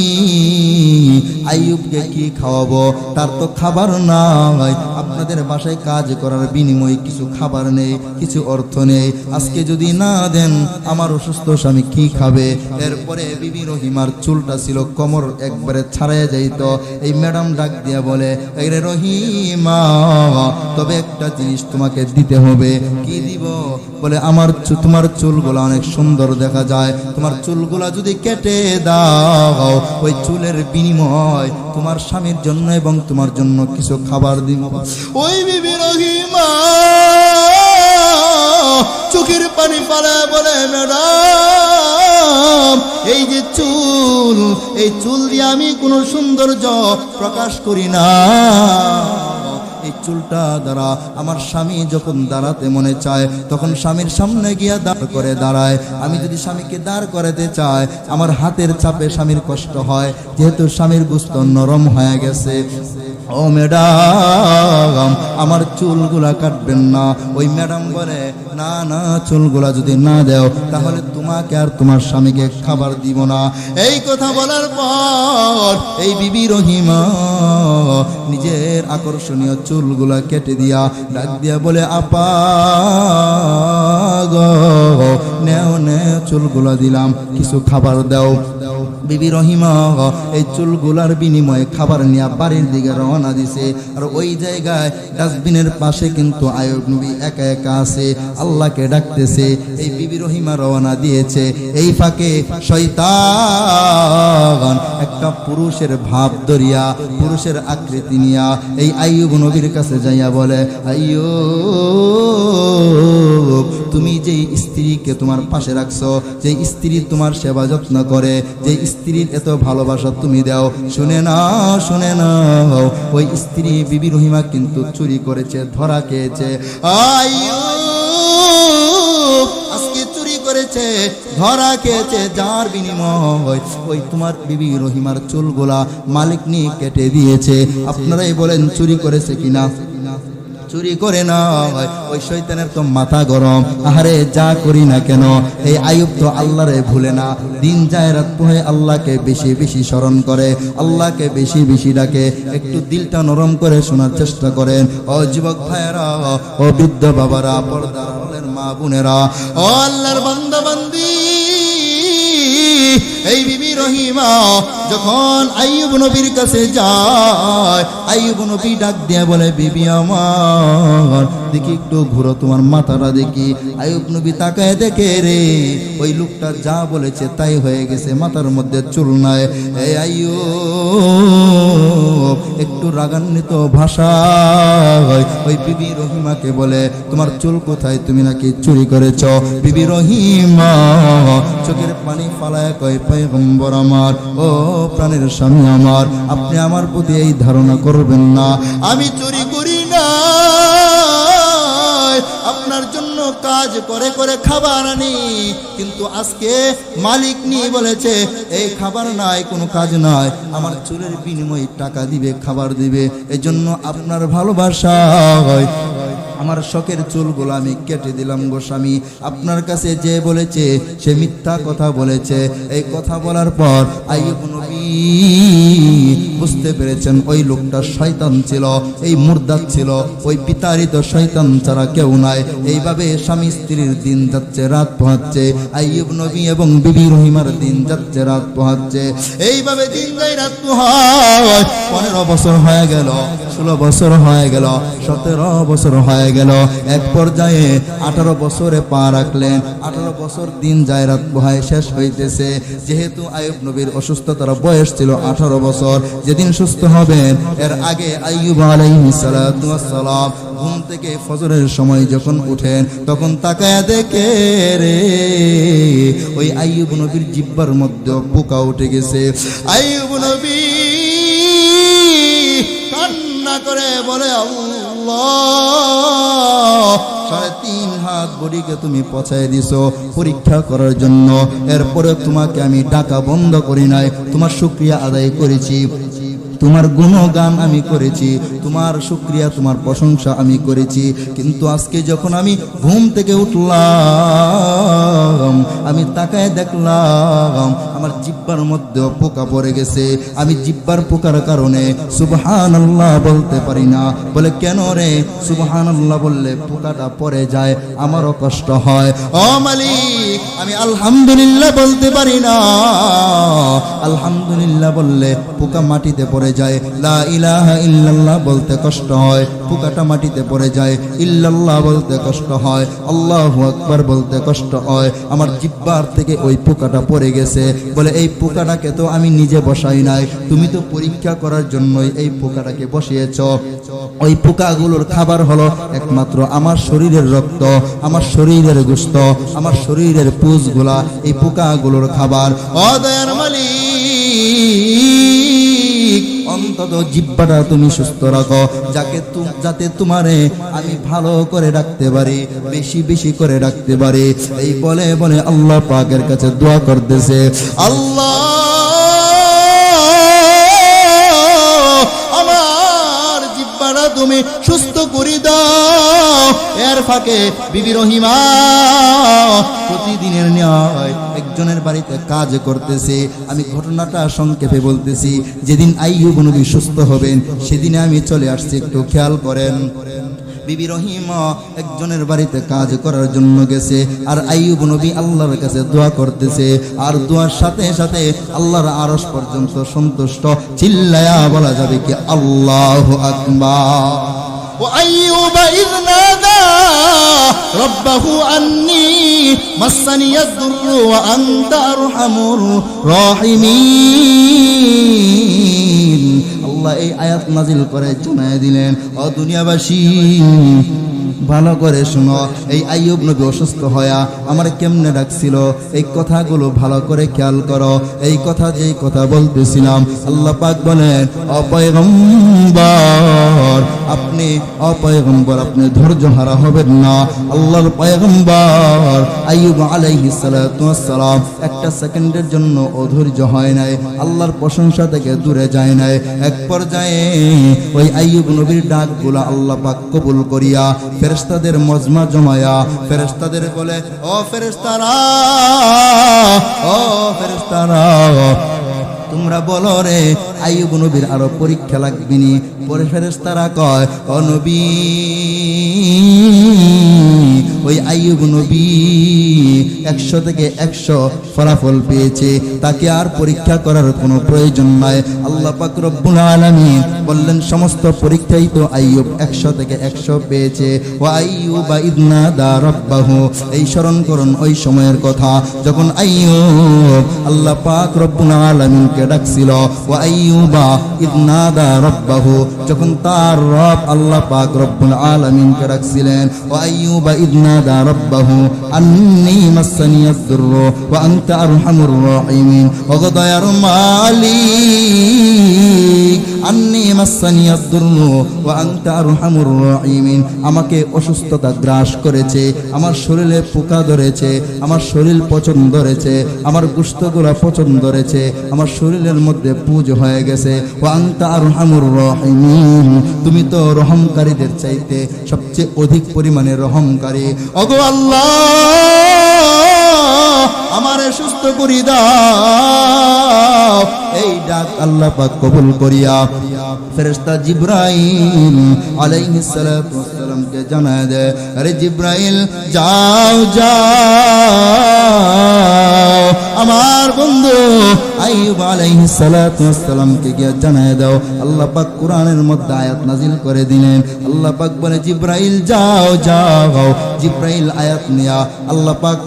আইয়ুবকে কি খাওয়াবো? তার তো খাবার নাই। আপনাদের বাসায় কাজ করার বিনিময়ে কিছু খাবার নেই, কিছু অর্থ নেই। আজকে যদি না দেন আমার অসুস্থ স্বামী কি খাবে? এরপরে বিবি রহিমার চুলটা ছিল কোমর একবারে ছাড়াইয়া যাইত। এই ম্যাডাম ডাক দিয়া বলে, রে রহিমা, তবে একটা জিনিস তোমাকে দিতে হবে। কি দিব? বলে, তোমার চুলগুলো অনেক সুন্দর দেখা যায়, তোমার চুলগুলা যদি কেটে দাও, ওই চুলের বিনিময় তোমার স্বামীর জন্য এবং তোমার জন্য কিছু খাবার দিব। ওই বিবি রহিমা চোখের পানি ফালায় বলে, ম্যাডাম, এই যে চুল, এই চুল দিয়ে আমি কোনো সৌন্দর্য প্রকাশ করি না। এই চুলটা দ্বারা আমার স্বামী যখন দাঁড়াতে মনে চায়, তখন স্বামীর সামনে গিয়া দাঁড় করে দাঁড়ায়। আমি যদি স্বামীকে দাঁড় করাতে চাই, আমার হাতের চাপে স্বামীর কষ্ট হয়, যেহেতু স্বামীর গোশত নরম হয়ে গেছে। ও ম্যাডাম আমার চুলগুলা কাটবেন না। ওই ম্যাডাম বলে না না, চুলগুলা যদি না দেও তাহলে তোমাকে আর তোমার স্বামীকে খাবার দিব না। এই কথা বলার পর এই বিবি রহিমা নিজের আকর্ষণীয় চুলগুলা কেটে দিয়া ডাক দিয়া বলে আপা গো নেও নেও, চুলগুলা দিলাম, কিছু খাবার দাও। বিবি রহিমা এই চুলগুলার বিনিময়ে খাবার নিয়ে বাড়ির দিকে রওনা দিছে। আর ওই জায়গায় ডাস্টবিনের পাশে কিন্তু আইয়ুব নবী একা একা আছে, আল্লাহকে ডাকতেছে। এই বিবি রহিমা রওনা দিয়েছে, এই ফাঁকে শয়তান একটা পুরুষের ভাব ধরিয়া, পুরুষের আকৃতি নিয়া এই আইয়ুব নবীর কাছে যাইয়া বলে, আইয়ুব তুমি যেই স্ত্রীকে তোমার পাশে রাখছো, যে স্ত্রী তোমার সেবা যত্ন করে, যে স্ত্রীর এত ভালোবাসা তুমি দাও, শুনে নাও ওই স্ত্রী বিবি রহিমা কিন্তু চুরি করেছে, ধরা খেয়েছে। আইয়ুব আজকে চুরি করেছে, ধরা খেয়েছে, যার বিনিময় ওই তোমার বিবি রহিমার চুলগুলা মালিক নিয়ে কেটে দিয়েছে। আপনারাই বলেন চুরি করেছে কিনা? চুরি করে না, ওই শয়তানের তো মাথা গরম। আহারে যা করি না কেন এই আইয়ুব তো আল্লাহরে ভুলে না, দিন যায় রাত পোহে আল্লাহকে বেশি বেশি স্মরণ করে, আল্লাহকে বেশি বেশি ডাকে। একটু দিলটা নরম করে শোনার চেষ্টা করেন ও যুবক ভাইয়েরা, ও বৃদ্ধ বাবারা, পর্দার আড়ালের মা বোনেরা, ও আল্লাহর বান্দা বান্দি। এই বিবি রহিমা যখন আইয়ুব নবীর কাছে যায়, আইয়ুব নবী ডাক দিয়া বলে, বিবি আমার দেখি একটু ঘুরো, তোমার মাথাটা দেখি। আইয়ুব নবী তাকায় দেখে রে ওই লোকটা যা বলেছে তাই হয়ে গেছে, মাথার মধ্যে চুল নাই। এই আইয়ুব একটু রাগান্বিত ভাষায় ওই বিবি রহিমাকে বলে, তোমার চুল কোথায়? তুমি নাকি চুরি করেছ। বিবি রহিমা চোখের পানি ফালায় কয়, পয়গম্বর আমার, ও প্রাণের স্বামী আমার, আপনি আমার প্রতি এই ধারণা করবেন না, আমি চুরি করি না। আপনার জন্য কাজ করে করে খাবার আনি, কিন্তু আজকে মালিক নিয়ে বলেছে এই খাবার নাই, কোনো কাজ নাই, আমার চুলের বিনিময়ে টাকা দিবে, খাবার দিবে। এজন্য আপনার ভালোবাসা আমার শখের চুলগুলো আমি কেটে দিলাম গো স্বামী। আপনার কাছে যে বলেছে সে মিথ্যা কথা বলেছে। এই কথা বলার পর আইয়ুব নবী বুঝতে পেরেছেন ওই লোকটা শয়তান ছিল, এই মুর্দাত ছিল, ওই বিতাড়িত শয়তান ছাড়া কেউ নাই। এইভাবে স্বামী স্ত্রীর দিন যাচ্ছে, রাত পোহাচ্ছে। আইয়ুব নবী এবং বিবি রহিমার দিন যাচ্ছে, রাত পোহাচ্ছে। এইভাবে দিন যায়, রাত পোহায়। 15 বছর হয়ে গেল, 16 বছর হয়ে গেল, 17 বছর হয়ে গেল। এক পর্যায়ে 18 বছরে পা রাখলেন। 18 বছর দিন যায়, রাত পোহায়, শেষ হইতেছে। যেহেতু আইয়ুব নবীর অসুস্থতার বয়স ছিল 18 বছর, যেদিন সুস্থ হবেন এর আগে আইয়ুব আলাইহিস সালাতু ওয়াস সালাম ঘুম থেকে ফজরের সময় যখন উঠেন তখন তাকায়া দেখে রে ওই আইয়ুব নবীর জিহ্বার মধ্যে পোকা উঠে গেছে। আইয়ুব নবী কান্না করে বলে, আল্লাহ 3.5 হাত বডিকে তুমি পচায় দিছো পরীক্ষা করার জন্য, এরপরে তোমাকে আমি ডাকা বন্ধ করি নাই, তোমার শুকরিয়া আদায় করেছি, তোমার গুণগান আমি করেছি, তোমার শুকরিয়া, তোমার প্রশংসা আমি করেছি। কিন্তু আজকে যখন আমি ঘুম থেকে উঠলাম, আমি তাকায় দেখলাম আমার জিহ্বার মধ্যে পোকা পড়ে গেছে। আমি জিহ্বার পোকার কারণে সুবহানাল্লাহ বলতে পারি না। বলে কেন রে? সুবহানাল্লাহ বললে পোকাটা পড়ে যায়, আমারও কষ্ট হয়। ও মালিক, আমি আলহামদুলিল্লাহ বলতে পারি না। আলহামদুলিল্লাহ বললে পোকা মাটিতে পড়ে যায়, লা ইলাহা ইল্লাল্লাহ বলতে কষ্ট হয়, পোকাটা মাটিতে পড়ে যায়, ইল্লাল্লাহ বলতে কষ্ট হয়, আল্লাহু আকবার বলতে কষ্ট হয়। আমার জিহ্বার থেকে ওই পোকাটা পড়ে গেছে। বলে এই পোকাটাকে তো আমি নিজে বসাই নাই, তুমি তো পরীক্ষা করার জন্যই এই পোকাটাকে বসিয়েছ। ওই পোকাগুলোর খাবার হলো একমাত্র আমার শরীরের রক্ত, আমার শরীরের গোশত, আমার শরীরের পুঁজগুলা এই পোকাগুলোর খাবার। ও দয়ার মালিক, অন্তত জিহ্বাটা তুমি সুস্থ রাখো, যাতে তোমারে আমি ভালো করে রাখতে পারি, বেশি বেশি করে রাখতে পারি। এই বলে বলে আল্লাহ পাকের কাছে দোয়া করতেছে, আল্লাহ আমার তুমি সুস্থ করে দাও। এর ফাঁকে বিবি রহিমা প্রতিদিনের ন্যায় একজনের বাড়িতে কাজ করতেছে। আমি ঘটনাটা সংক্ষেপে বলতেছি। যেদিন আইয়ুব নবী সুস্থ হবেন সেদিনে আমি চলে আসছি, একটু খেয়াল করেন। বিবি রহিমা একজনের বাড়িতে কাজ করার জন্য গেছে, আর আইয়ুব নবী আল্লাহর কাছে দোয়া করতেছে, আর দোয়ার সাথে সাথে আল্লাহর আরশ পর্যন্ত সন্তুষ্ট। চিল্লায়া বলা যাবে কি আল্লাহু আকবার। وأيوب إذ نادى ربه أني مسني الضر وأنت أرحم الراحمين। আল্লাহ এই আয়াত নাজিল করে জানায় দিলেন, ও দুনিয়াবাসী ভালো করে শুনো, এই আইয়ুব নবী অসুস্থ হয়া আমার কেমনে ডাকছিল, এই কথাগুলো ভালো করে খেয়াল করো। এই কথা যেই কথা বলতেছিলাম, আল্লাহ পাক বলেন, অপয়গম্বর আপনি, অপয়গম্বর আপনি ধৈর্য হারা হবেন না। আল্লাহর পয়গম্বর আইয়ুব আলাইহিস সালাতু ওয়াস সালাম একটা সেকেন্ডের জন্য অধৈর্য হয় নাই, আল্লাহর প্রশংসা থেকে দূরে যায় নাই। এক পর্যায়ে ওই আইয়ুব নবীর ডাকগুলো আল্লাহ পাক কবুল করিয়া ফেরেশতাদের মজমা জমায়া ফেরেশতাদের বলে, ও ফেরেশতারা, ও ফেরেশতারা, তোমরা বলো রে আইয়ুব নবীর আরো পরীক্ষা লাগবে নি। পরে ফেরেশতারা কয়, ও নবী, ওই আইয়ুব নবী 100 থেকে 100 ফলাফল পেয়েছে, তাকে আর পরীক্ষা করার কোনো প্রয়োজন নাই। আল্লাহ পাক রব্বুল আলামিন বললেন, সমস্ত পরীক্ষাই তো আইয়ুব 100 থেকে 100 পেয়েছে। ওয়া আইয়ুবা ইয নাদা রাব্বাহু, এই স্মরণ করুন ওই সময়ের কথা যখন আইয়ুব আল্লাহ পাক রব্বুল আলামিনকে ডাকছিল। ওয়া আইয়ুবা ইয নাদা রাব্বাহু, যখন তার রব আল্লাহ পাক রব্বুল আলামিনকে ডাকছিলেন। ওয়া আইয়ুবা ইয নাদা রাব্বাহু আন্নী মাসসানিয়াদ দুররু ওয়া আনতা আরহামুর রাহিমিন। ও দয়ার মালিক, আন্নী মাসসানিয়াদ দুররু ওয়া আনতা আরহামুর রাহিমিন, আমাকে অসুস্থতা গ্রাস করেছে, আমার শরীরে পোকা ধরেছে, আমার শরীর পচন ধরেছে, আমার গোশতগুলো পচন ধরেছে, আমার শরীরের মধ্যে পুজ হয়ে গেছে। ওয়া আনতা আরহামুর রাহিমিন, তুমি তো রহমকারীদের চাইতে সবচেয়ে অধিক পরিমাণে রহমকারী। ওগো আল্লাহ, আমারে সুস্থ করি দাও। এই ডাক আল্লাহ পাক কবুল করিয়া ফেরেশতা জিবরাইল আলাইহিস সালাতু ওয়াস সালামকে জানায় দেয়, আরে জিবরাইল যাও যাও, আমার বন্ধু আইয়ুব আলাইহিস সালাতু ওয়াস সালামকে গিয়ে জানায় দাও। আল্লাহ পাক কোরআনের মধ্যে আয়াত নাজিল করে দিলেন। আল্লাহ পাক বলে, জিবরাইল যাও যাও। জিবরাইল আয়াত নিয়া আল্লাহ পাক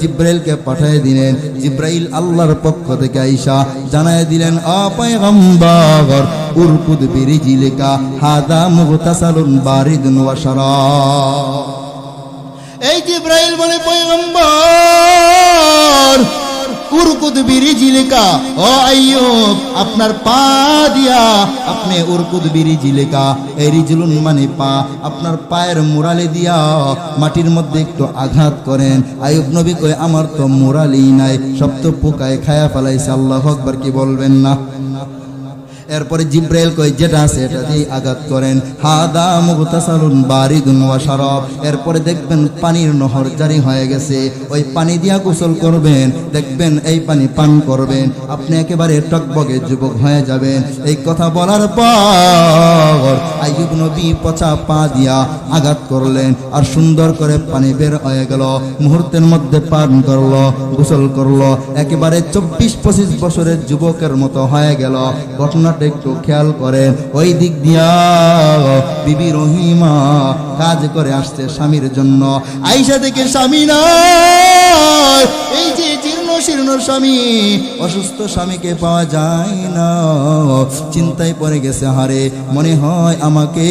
জিবরাইলকে পাঠিয়ে দিলেন। জিবরাইল আল্লাহর পক্ষ থেকে আইসা জানায় দিলেন, আ পয়গম্বর উরকুদ বিরিজিলিকা হাদা মুগতাসালুন বারিদুন ওয়া শারাব। এই জিবরাইল বলে, পয়গম্বর উরকুদ বিরিজিলিকা, ও আইয়ুব আপনার পা দিয়া আপনি উরকুদ বিরিজিলিকা, এই রিজলুন মানে পা, আপনার পায়ের মুরালি দিয়া মাটির মধ্যে একটু আঘাত করেন। আইয়ুব নবী কয়, আমার তো মুরালি নাই, সব তো পোকায় খায়া ফেলাইছে। আল্লাহু আকবার, কি বলবেন না? এরপরে জিবরাইল কয়, যেটা আছে এটা দিয়ে আঘাত করেন। হাদা মুগতাসালুন বারিদুন ওয়া শারাব, এরপরে দেখবেন পানির নহর জারি হয়ে গেছে, ওই পানি দিয়া গোসল করবেন, দেখবেন এই পানি পান করবেন, আপনি একেবারে টকবগে যুবক হয়ে যাবেন। এই কথা বলার পর আইয়ুব নবী পচা পা দিয়া আঘাত করলেন, আর সুন্দর করে পানি বের হয়ে গেল। মুহূর্তের মধ্যে পান করলো, গোসল করলো, একেবারে 24-25 বছরের যুবকের মতো হয়ে গেল। ঘটনা একটু খেয়াল করেন। ওই দিক দিয়া বিবি রহিমা কাজ করে আসছে স্বামীর জন্য। আইসা থেকে স্বামী নাই, এই যে জীর্ণ শীর্ণ স্বামী, অসুস্থ স্বামীকে পাওয়া যায় না। চিন্তায় পড়ে গেছে, হারে মনে হয় আমাকে,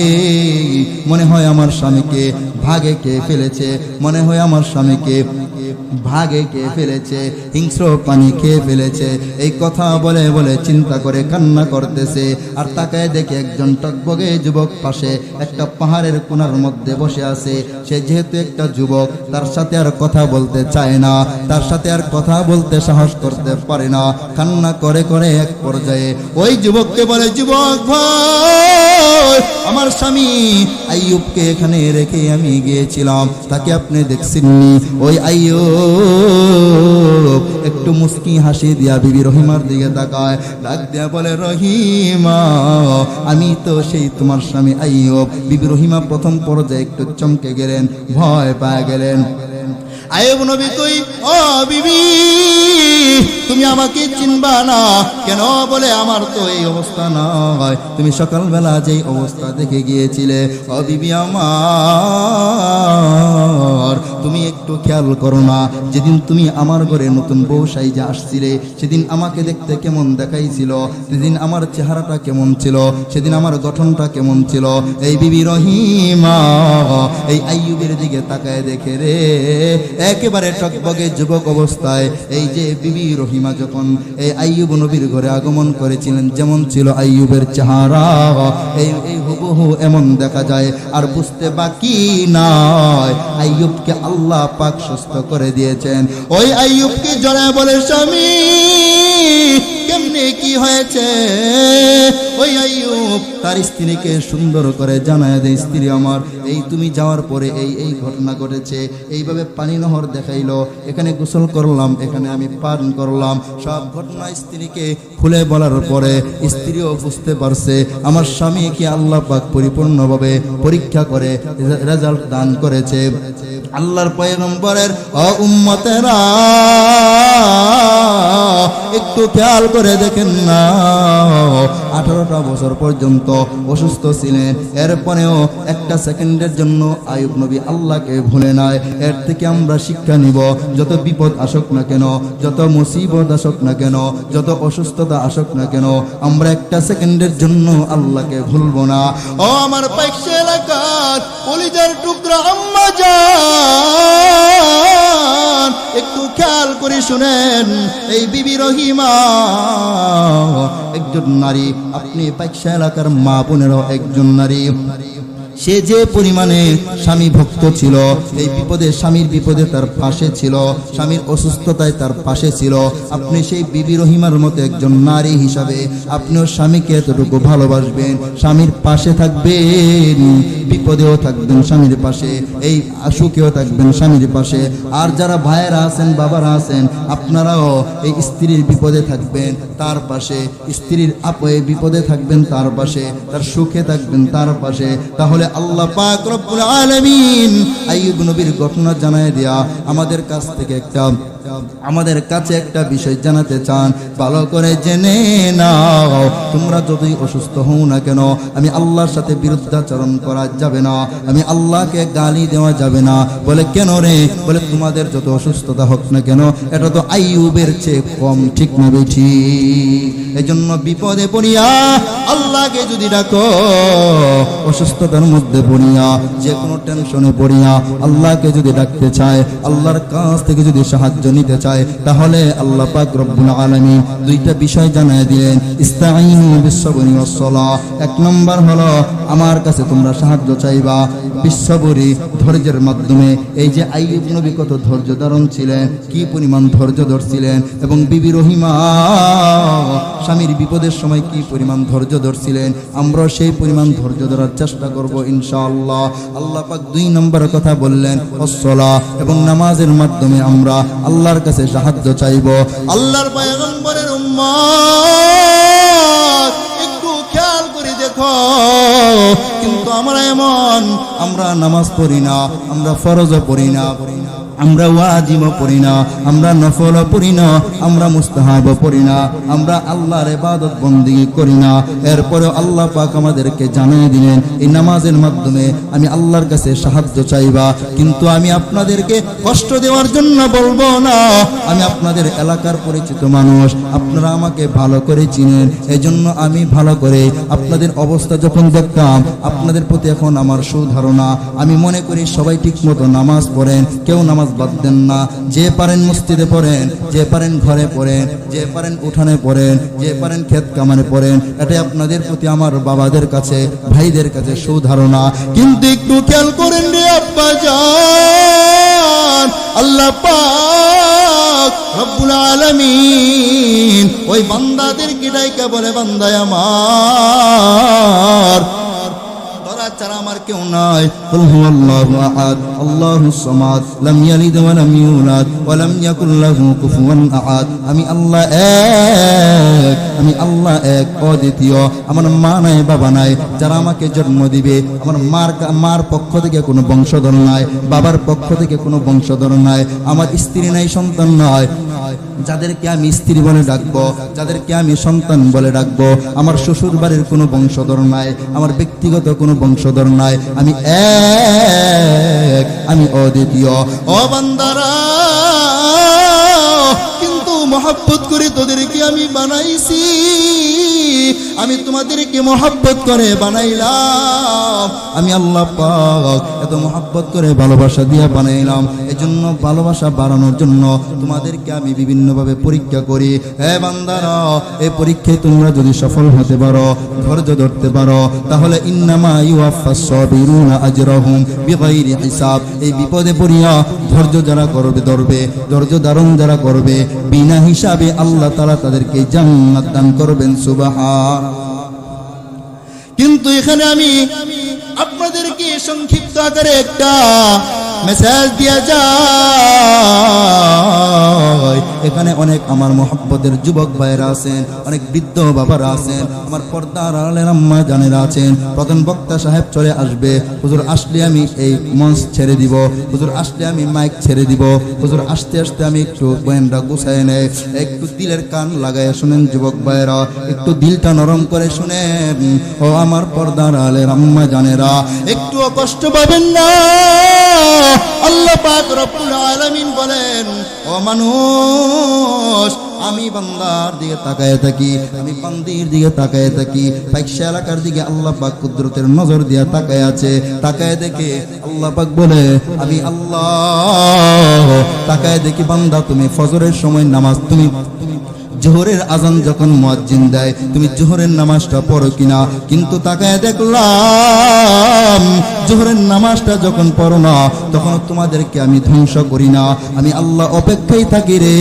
মনে হয় আমার স্বামীকে ভাগে কে ফেলেছে, মনে হয় আমার স্বামীকে ভাগে কে ফেলেছে, হিংস্র পানি খেয়ে ফেলেছে। এই কথা বলে বলে চিন্তা করে কান্না করতেছে। আর তাকায় দেখে একজন টকবগে যুবক পাশে একটা পাহাড়ের কোণার মধ্যে বসে আছে। সে যেহেতু একটা যুবক, তার সাথে আর কথা বলতে চায় না, তার সাথে আর কথা বলতে সাহস করতে পারে না। কান্না করে করে এক পর্যায়ে ওই যুবককে বলে, যুবক ভাই আমার স্বামী আইয়ুবকে এখানে রেখে আমি গিয়েছিলাম, তাকে আপনি দেখছেননি? ওই আইয়ুব একটু মুস্কি হাসি দিয়া বিবি রহিমার দিকে তাকায়, ডাক দিয়া বলে, রহিমা আমি তো সেই তোমার স্বামী আইয়ুব। বিবি রহিমা প্রথম পর্যায়ে একটু চমকে গেলেন, ভয় পায় গেলেন। আইয়ুব নবী কই, ও বিবি তুমি আমাকে চিনবা না কেন? বলে, আমার তো এই অবস্থা নয়, তুমি সকালবেলা যেই অবস্থা দেখে গিয়েছিলে। ও বিবি আমার, তুমি একটু খেয়াল করো না, যেদিন তুমি আমার ঘরে নতুন বউ সাইজা আসছিলে সেদিন আমাকে দেখতে কেমন দেখাইছিল, সেদিন আমার চেহারাটা কেমন ছিল, সেদিন আমার গঠনটা কেমন ছিল? এই বিবি রহিমা এই আইয়ুবের দিকে তাকায় দেখে রে, একেবারে টকবগে যুবক অবস্থায় এই যে বিবি রহিমা যখন এই আইয়ুব নবীর ঘরে আগমন করেছিলেন, যেমন ছিল আইয়ুবের চেহারা এই হুবহু এমন দেখা যায়। আর বুঝতে বাকি নয়, আইয়ুবকে আল্লাহ পাক সুস্থ করে দিয়েছেন। ওই আইয়ুবকে জড়ায় বলে, স্বামী কেমনে কি হয়েছে? ওই আইয়ুব তার স্ত্রীকে সুন্দর করে জানায় দেয়, স্ত্রী আমার, এই তুমি যাওয়ার পরে এই ঘটনা ঘটেছে, এইভাবে পানি নহর দেখাইলো, এখানে গোসল করলাম, এখানে আমি পান করলাম। সব ঘটনা স্ত্রীকে খুলে বলার পরে স্ত্রীও বুঝতে পারছে আমার স্বামীকে আল্লাহ পাক পরিপূর্ণভাবে পরীক্ষা করে রেজাল্ট দান করেছে। আল্লাহর পয়গম্বরের উম্মতেরা একটু খেয়াল করে দেখেন না, 18টা বছর পর্যন্ত অসুস্থ ছিলেন, এরপরেও একটা সেকেন্ডের জন্য আইয়ুব নবী আল্লাহকে ভুলে নাই। এর থেকে আমরা শিক্ষা নিব, যত বিপদ আসুক না কেন, যত মুসিবত আসুক না কেন, যত অসুস্থতা আসুক না কেন, আমরা একটা সেকেন্ডের জন্য আল্লাহকে ভুলবো না। ও আমার পাইকশে এলাকার কলিজার টুকরা আম্মা জান, একটু খেয়াল করে শুনেন, এই বিবি রহিমা একজন নারী, আপনি পাইকশা এলাকার মা বোনেরও একজন নারী। সে যে পরিমাণে স্বামী ভক্ত ছিল, এই বিপদে স্বামীর বিপদে তার পাশে ছিল, স্বামীর অসুস্থতায় তার পাশে ছিল। আপনি সেই বিবি রহিমার মতো একজন নারী হিসাবে আপনিও স্বামীকে এতটুকু ভালোবাসবেন, স্বামীর পাশে থাকবেন, বিপদেও থাকবেন স্বামীর পাশে, এই সুখেও থাকবেন স্বামীর পাশে। আর যারা ভাইয়েরা আছেন, বাবারা আছেন, আপনারাও এই স্ত্রীর বিপদে থাকবেন তার পাশে, স্ত্রীর আপয়ে বিপদে থাকবেন তার পাশে, তার সুখে থাকবেন তার পাশে। তাহলে আল্লাহ পাক রব্বুল আলামিন আইয়ুব নবীর ঘটনা জানায় দেয়া আমাদের কাছে একটা বিষয় জানাতে চান, ভালো করে জেনে নাও। তোমরা যতই অসুস্থ হও না কেন, আমি আল্লাহর সাথে বিরুদ্ধাচরণ করা যাবে না, আমি আল্লাহকে গালি দেওয়া যাবে না। বলে কেন রে? বলে তোমাদের যত অসুস্থতা হোক না কেন, এটা তো আইয়ুবের চেয়ে কম, ঠিক না বেঠি? এই জন্য বিপদে পড়িয়া আল্লাহকে যদি ডাকো, অসুস্থতার মধ্যে পড়িয়া, যে কোনো টেনশনে পড়িয়া আল্লাহকে যদি ডাকতে চায়, আল্লাহর কাছ থেকে যদি সাহায্য নিতে চায়, তাহলে আল্লাহ পাক রব্বুল আলামিন দুইটা বিষয় জানায় দিলেন, ইস্তাঈনু বিস-সাবরি ওয়াস-সালাহ। এক নম্বর হলো আমার কাছে তোমরা সাহায্য চাইবা বিস-সাবরি, ধৈর্যের মাধ্যমে। এই যে আইয়ুব নবী কত ধৈর্য ধারণ ছিলেন, কি পরিমাণ ধৈর্য ধরছিলেন, এবং বিবি রহিমা স্বামীর বিপদের সময় কি পরিমাণ ধৈর্য ধরছিলেন, আমরা সেই পরিমাণ ধৈর্য ধরার চেষ্টা করব ইনশাআল্লাহ। আল্লাহ পাক 2 নম্বর কথা বললেন ওয়াস-সালাহ, এবং নামাজের মাধ্যমে আমরা আল্লাহর কাছে সাহায্য চাইব। আল্লাহর পয়গম্বরের উম্মত একটু খেয়াল করে দেখো, কিন্তু আমরা এমন, আমরা নামাজ পড়ি না, আমরা ফরজও পড়ি না, আমরা ওয়াজিবও পড়ি না, আমরা নফলও পড়ি না, আমরা মুস্তাহাবও পড়ি না, আমরা আল্লাহর ইবাদত বন্দেগী করি না। এরপরেও আল্লাহ পাক আমাদেরকে জানিয়ে দিলেন এই নামাজের মাধ্যমে আমি আল্লাহর কাছে সাহায্য চাইবা। কিন্তু আমি আপনাদেরকে কষ্ট দেওয়ার জন্য বলবো না, আমি আপনাদের এলাকার পরিচিত মানুষ, আপনারা আমাকে ভালো করে চিনেন, এজন্য আমি ভালো করে আপনাদের অবস্থা যখন দেখতাম, আপনাদের প্রতি এখন আমার সুধারণা। আমি মনে করি সবাই ঠিক মতো নামাজ পড়েন, কেউ নামাজ বাদ দেন না, যে পারেন মসজিদে পড়েন, যে পারেন ঘরে পড়েন, যে পারেন উঠানে পড়েন, যে পারেন ক্ষেত কামানে পড়েন। এটাই আপনাদের প্রতি আমার বাবাদের কাছে, ভাইদের কাছে সুধারণা। কিন্তু একটু খেয়াল করেন রে আব্বা জান, আল্লাহ পাক রব্বুল আলামিন ওই বান্দাদেরকে ডাইকা বলে, বান্দায় আমার ছাড়া আমার কেউ নাই। কুল হুয়াল্লাহু আহাদ আল্লাহুস সামাদ লাম ইয়ালিদ ওয়া লাম ইউলাদ ওয়া লাম ইয়াকুল লাহু কুফুয়ান আহাদ। আমি আল্লাহ এক, আমি আল্লাহ এক, অদ্বিতীয়। আমার মা নাই, বাবা নাই, যারা আমাকে জন্ম দিবে আমার মার পক্ষ থেকে কোনো বংশধর নাই, বাবার পক্ষ থেকে কোনো বংশধর নাই, আমার স্ত্রী নাই, সন্তান নাই, যাদেরকে আমি স্ত্রী বলে ডাকবো, যাদেরকে আমি সন্তান বলে ডাকবো, আমার শ্বশুর বাড়ির কোনো বংশধর নাই, আমার ব্যক্তিগত কোনো বংশধর নাই। আমি এক, আমি অদ্বিতীয়। ও বান্দারা, কিন্তু মহব্বত করে তোদেরকে আমি বানাইছি, আমি তোমাদেরকে মহব্বত করে বানাইলাম। আমি আল্লাহ পাক এত মহব্বত করে ভালোবাসা দিয়ে বানাইলাম। এজন্য ভালোবাসা বাড়ানোর জন্য তোমাদেরকে আমি বিভিন্নভাবে পরীক্ষা করি। হে বান্দারা, এই পরীক্ষায় তোমরা যদি সফল হতে পারো, ধৈর্য ধরতে পারো, তাহলে ইন্নামা ইউয়াফাস সাবিরুনা আজরাহুম বিগাইরি হিসাব। এই বিপদে পড়িয়া ধৈর্য যারা করবে, ধৈর্য ধারণ যারা করবে, বিনা হিসাবে আল্লাহ তাআলা তাদেরকে জান্নাত দান করবেন। সুবহান। কিন্তু এখানে আমি আপনাদেরকে সংক্ষিপ্ত আকারে একটা মেসেজ দিয়া যায়। এখানে অনেক আমার মহব্বতের যুবক ভাইরা আছেন, অনেক বৃদ্ধ বাবারা আছেন, আমার পর্দার আড়ালের আম্মা জানেরা আছেন। প্রধান বক্তা সাহেব চলে আসবে, হুজুর আসলে আমি এই মঞ্চ ছেড়ে দিব, হুজুর আসলে আমি মাইক ছেড়ে দিব, হুজুর আসতে আসতে আমি একটু বয়ানটা গুছায় নেই। একটু দিলের কান লাগায় শুনেন যুবক ভাইরা, একটু দিলটা নরম করে শুনেন। ও আমার পর্দার আড়ালের আম্মা জানেরা, একটুও কষ্ট পাবেন না। আল্লাহ পাক রব্বুল আলামিন বলেন, ও মানুষ, আমি বান্দার দিকে তাকায় থাকি, আমি বান্দির দিকে তাকায় থাকি। পাইকশা এলাকার দিকে আল্লাহ পাক কুদরতের নজর দিয়া তাকায় আছে। তাকায় দেখে আল্লাহ পাক বলে, আমি আল্লাহ তাকায় দেখি বান্দা, তুমি ফজরের সময় নামাজ, তুমি জোহরের আজান যখন মুয়াজ্জিন দেয়, তুমি জোহরের নামাজটা পড়ো কিনা। কিন্তু তাকায় দেখলাম জোহরের নামাজটা যখন পড়ো না, তখন তোমাদেরকে আমি ধ্বংস করি না। আমি আল্লাহ অপেক্ষায় থাকি রে,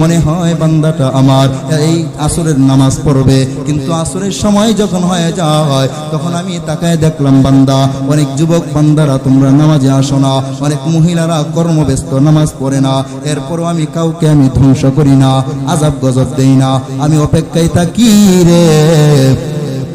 মনে হয় বান্দাটা আমার এই আসরের নামাজ পড়বে, কিন্তু আসরের সময় যখন হয়ে যায়, তখন আমি তাকায় দেখলাম বান্দা, অনেক যুবক বান্দারা তোমরা নামাজে আসো না, অনেক মহিলারা কর্মব্যস্ত নামাজ পড়ে না। এরপরও আমি কাউকে আমি ধ্বংস করি না, আযাব গজব দেই না, আমি অপেক্ষায় থাকি রে।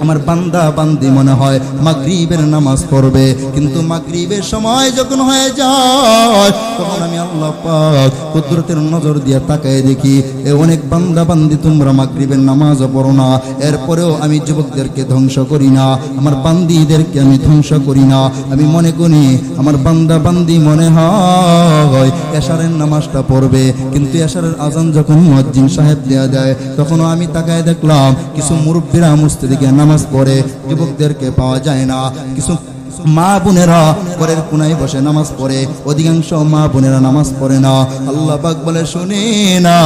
আমার বান্দা বান্দি মনে হয় মাগরিবের নামাজ পড়বে, কিন্তু মাগরিবের সময় যখন হয়ে যায়, তখন আমি আল্লাহ পাক কুদরতের নজর দিয়ে তাকায় দেখি অনেক বান্দা বান্দি তোমরা মাগরিবের নামাজও পড়ো না। এরপরেও আমি যুবকদেরকে ধ্বংস করি না, আমার বান্দিদেরকে আমি ধ্বংস করি না। আমি মনে করি আমার বান্দা বান্দি মনে হয় এশারের নামাজটা পড়বে, কিন্তু এশারের আজান যখন মুয়াজ্জিন সাহেব দেয়া যায়, তখনও আমি তাকায় দেখলাম কিছু মুরব্বীরা মুস্তাদিকে নামাজ পড়ে, যুবকদেরকে পাওয়া যায় না। কিছু মা বোনেরা ঘরের কোনায় বসে নামাজ পড়ে, অধিকাংশ মা বোনেরা নামাজ পড়ে না। আল্লাহ পাক বলে, শুনে না,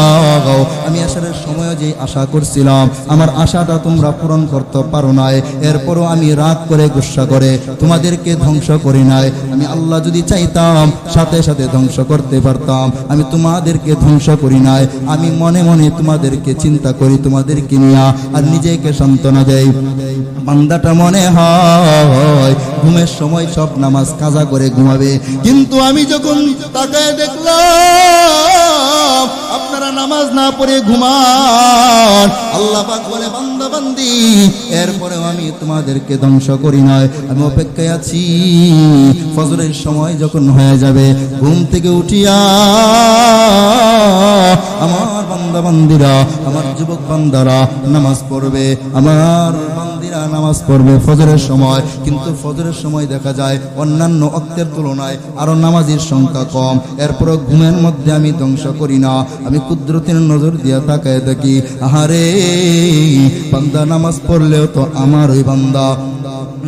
আমি আসারের সময় যে আশা করছিলাম, আমার আশাটা তোমরা পূরণ করতে পারো নাই। এরপরও আমি রাগ করে গুসা করে তোমাদেরকে ধ্বংস করি নাই। আমি আল্লাহ যদি চাইতাম সাথে সাথে ধ্বংস করতে পারতাম, আমি তোমাদেরকে ধ্বংস করি নাই। আমি মনে মনে তোমাদেরকে চিন্তা করি, তোমাদেরকে নিয়ে, আর নিজেকে সান্ত্বনা দেই। বান্দাটা মনে হয় ঘুমের সময় সব নামাজ কাজা করে ঘুমাবে, কিন্তু আমি যখন তাকায় দেখলাম আপনারা নামাজ না পড়ে ঘুমান। আল্লাহ পাক বলে, বান্দা বান্দি, এরপরেও আমি তোমাদেরকে ধ্বংস করি নাই, আমি অপেক্ষায় আছি। ফজরের সময় যখন হয়ে যাবে, ঘুম থেকে উঠিয়া আমার বান্দা বান্দিরা, আমার যুবক বান্দারা নামাজ পড়বে, আমার বান্দিরা নামাজ পড়বে ফজরের সময়। কিন্তু ফজরের সময় দেখা যায় অন্যান্য ওয়াক্তের তুলনায় আরো নামাজের সংখ্যা কম। এরপরও ঘুমের মধ্যে আমি ধ্বংস করি না, আমি কুদরতের নজর দিয়া তাকায় দেখি, আহারে বান্দা নামাজ পড়লেও তো আমার ওই বান্দা,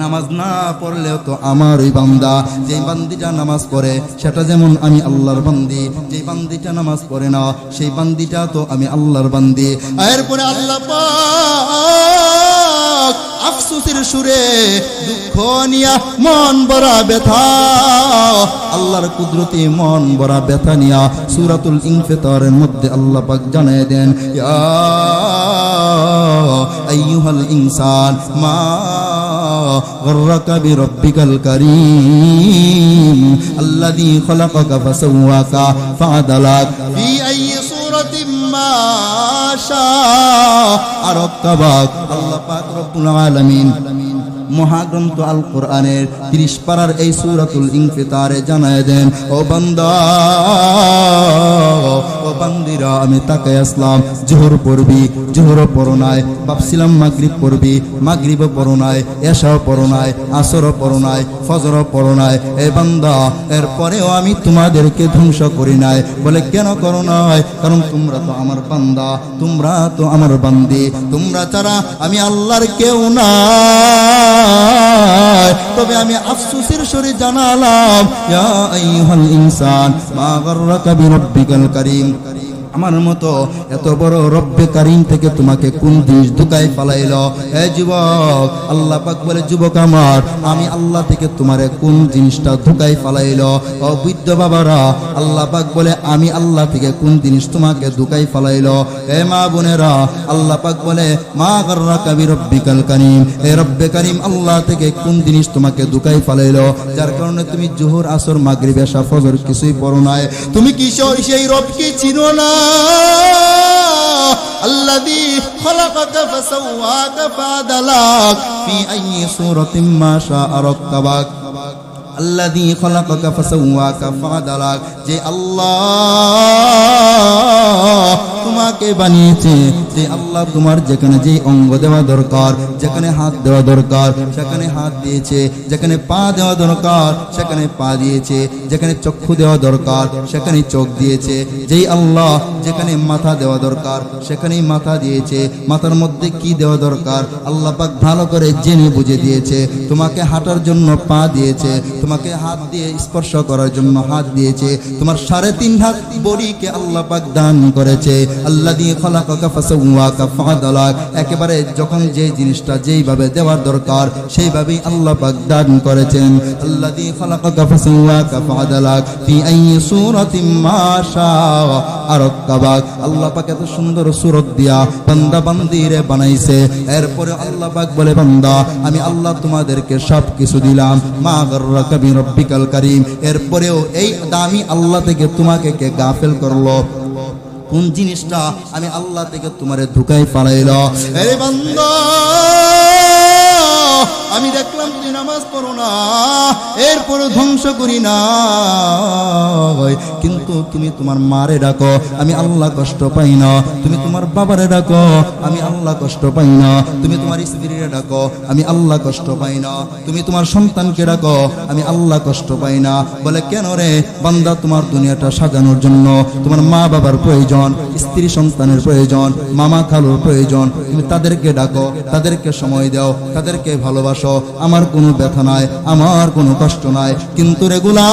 নামাজ না পড়লেও তো আমার ওই বান্দা। যে বান্দিটা নামাজ পড়ে সেটা যেমন আমি আল্লাহর বান্দি, যে বান্দিটা নামাজ পড়ে না সেই বান্দিটা তো আমি আল্লাহর বান্দি। এরপরে আল্লাহ পাক আফসোসের সুরে, দুঃখ নিয়া মন ভরা ব্যথা, আল্লাহর কুদরতি মন ভরা ব্যথা নিয়া সূরাতুল ইনফিতারের মধ্যে আল্লাহ পাক জানায় দেন, ইয়া আইয়ুহাল ইনসান মা গররাকা বিরব্বিকাল কারীম আল্লাযী খলাকাকা ফাসাওয়াকা ফাআদালাক ফি আইয়ি সূরাতিন মা শাআ রাক্কাবাক। আল্লাহ পাক রব্বুল আলামিন মহাগ্রন্থ আল কোরআনের 30 পারার এই সূরাতুল ইনফিতারে জানায় দেন, ও বান্দা ও বান্দিরা, আমি তাকায় আসলাম জোহর পড়বি, জোহরও পড়ো নাই, ভাবছিলাম মাগরিব পড়বি, মাগরিবও পড়ো নাই, এশাও পড়ো নাই, আসরও পড়ো নাই, ফজরও পড়ো নাই। এ বান্দা, এরপরেও আমি তোমাদেরকে ধ্বংস করি নাই। বলে কেন করো নাই? কারণ তোমরা তো আমার বান্দা, তোমরা তো আমার বান্দি, তোমরা ছাড়া আমি আল্লাহর কেউ না। তবে আমি আফসোসের সরে জানালাম, ইয়া আইয়ুহাল ইনসান মা গাররাকা বিরব্বিকাল কারীম, আমার মতো এত বড় রব্বে কারীম থেকে তোমাকে কোন জিনিস ধোঁকায় ফালাইলো? হে যুবক, আল্লাহ পাক বলে, যুবক আমার, আমি আল্লাহ থেকে তোমারে কোন জিনিসটা ধোঁকায় ফালাইলো? ও বৃদ্ধ বাবারা, আল্লাহ পাক বলে, আমি আল্লাহ থেকে কোন জিনিস তোমাকে ধোঁকায় ফালাইলো? হে মা বোনেরা, আল্লাহ পাক বলে, মা গাররাকা বিরব্বিকাল কারীম, হে রব্বে কারীম আল্লাহ থেকে কোন জিনিস তোমাকে ধোঁকায় ফালাইলো, যার কারণে তুমি জোহর, আসর, মাগরিব, এশা, ফজর কিছুই পড়ো নাই? তুমি কি সেই রবকে চিনো না? الذي خلقك فسواك فعدلك في أي صورة ما شاء ركبك الذي خلقك فسواك فعدلك যে আল্লাহ তোমাকে বানিয়েছে, যে আল্লাহ তোমার যেখানে যে অঙ্গ দেওয়া দরকার, যেখানে হাত দেওয়া দরকার সেখানে হাত দিয়েছে, যেখানে পা দেওয়া দরকার সেখানে পা দিয়েছে, যেখানে চক্ষু দেওয়া দরকার সেখানে চোখ দিয়েছে, যেই আল্লাহ যেখানে মাথা দেওয়া দরকার সেখানেই মাথা দিয়েছে, মাথার মধ্যে কি দেওয়া দরকার আল্লাহ পাক ভালো করে জেনে বুঝে দিয়েছে। তোমাকে হাঁটার জন্য পা দিয়েছে, তোমাকে হাত দিয়ে স্পর্শ করার জন্য হাত দিয়েছে, তোমার 3.5 হাত বডিকে আল্লাহ পাক দান করেছে। আল্লাযী খলাকাকা ফাসাওয়াকা ফাআদালাক, একেবারে যখন যে জিনিসটা যেইভাবে দেওয়ার দরকার সেইভাবেই আল্লাহ পাক দান করেছেন। আল্লাযী খলাকাকা ফাসাওয়াকা ফাআদালাক ফি আইয়ি সূরাতিন মা শাআ রাক্কাবাক। আল্লাহ পাক এত সুন্দর সূরত দিয়া বান্দা বান্দিরে বানাইছে, এরপরে আল্লাহ পাক বলে, বান্দা আমি আল্লাহ তোমাদেরকে সব কিছু দিলাম, মা গাররাকা বিরব্বিকাল কারীম, এরপরেও এই দামি আল্লাহ থেকে তোমাকে কে গাফেল করলো? কোন জিনিসটা আমি আল্লাহ থেকে তোমারে ধোঁকায় ফালাইলো? আরে বান্দা, আমি দেখলাম তুই নামাজ পড়ো না, এরপরও ধ্বংস করি না, কিন্তু তুমি তোমার মারে ডাকো, আমি আল্লাহ কষ্ট পাই না। তুমি তোমার বাবারে ডাকো, আমি আল্লাহ কষ্ট পাই না। তুমি তোমার স্ত্রীরে ডাকো, আমি আল্লাহ কষ্ট পাই না। তুমি তোমার সন্তানকে ডাকো, আমি আল্লাহ কষ্ট পাই না। বলে কেন রে বান্দা? তোমার দুনিয়াটা সাজানোর জন্য তোমার মা বাবার প্রয়োজন, স্ত্রী সন্তানের প্রয়োজন, মামা খালুর প্রয়োজন। তুমি তাদেরকে ডাকো, তাদেরকে সময় দাও, তাদেরকে ভালোবাসো। আমার কোনো ব্যথা নাই, আমার কোনো কষ্ট নাই, কিন্তু রে গোলাম,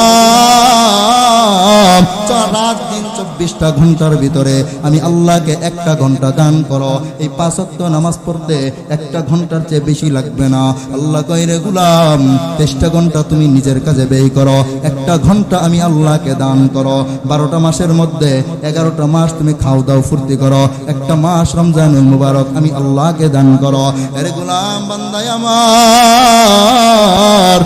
রাত দিন 24টা ঘন্টার ভিতরে আমি আল্লাহকে 1টা ঘন্টা দান করো। এই 5 ওয়াক্ত নামাজ পড়তে 1টা ঘন্টার চেয়ে বেশি লাগবে না। আল্লাহ কয়, রে গোলাম, 23টা ঘন্টা তুমি নিজের কাজে ব্যয় করো, 1টা ঘন্টা আমি আল্লাহকে দান করো। 12টা মাসের মধ্যে 11টা মাস তুমি খাও দাও ফুর্তি করো, 1টা মাস রমজানুল মুবারক আমি আল্লাহকে দান করো। রে গোলাম, বান্দা আমার,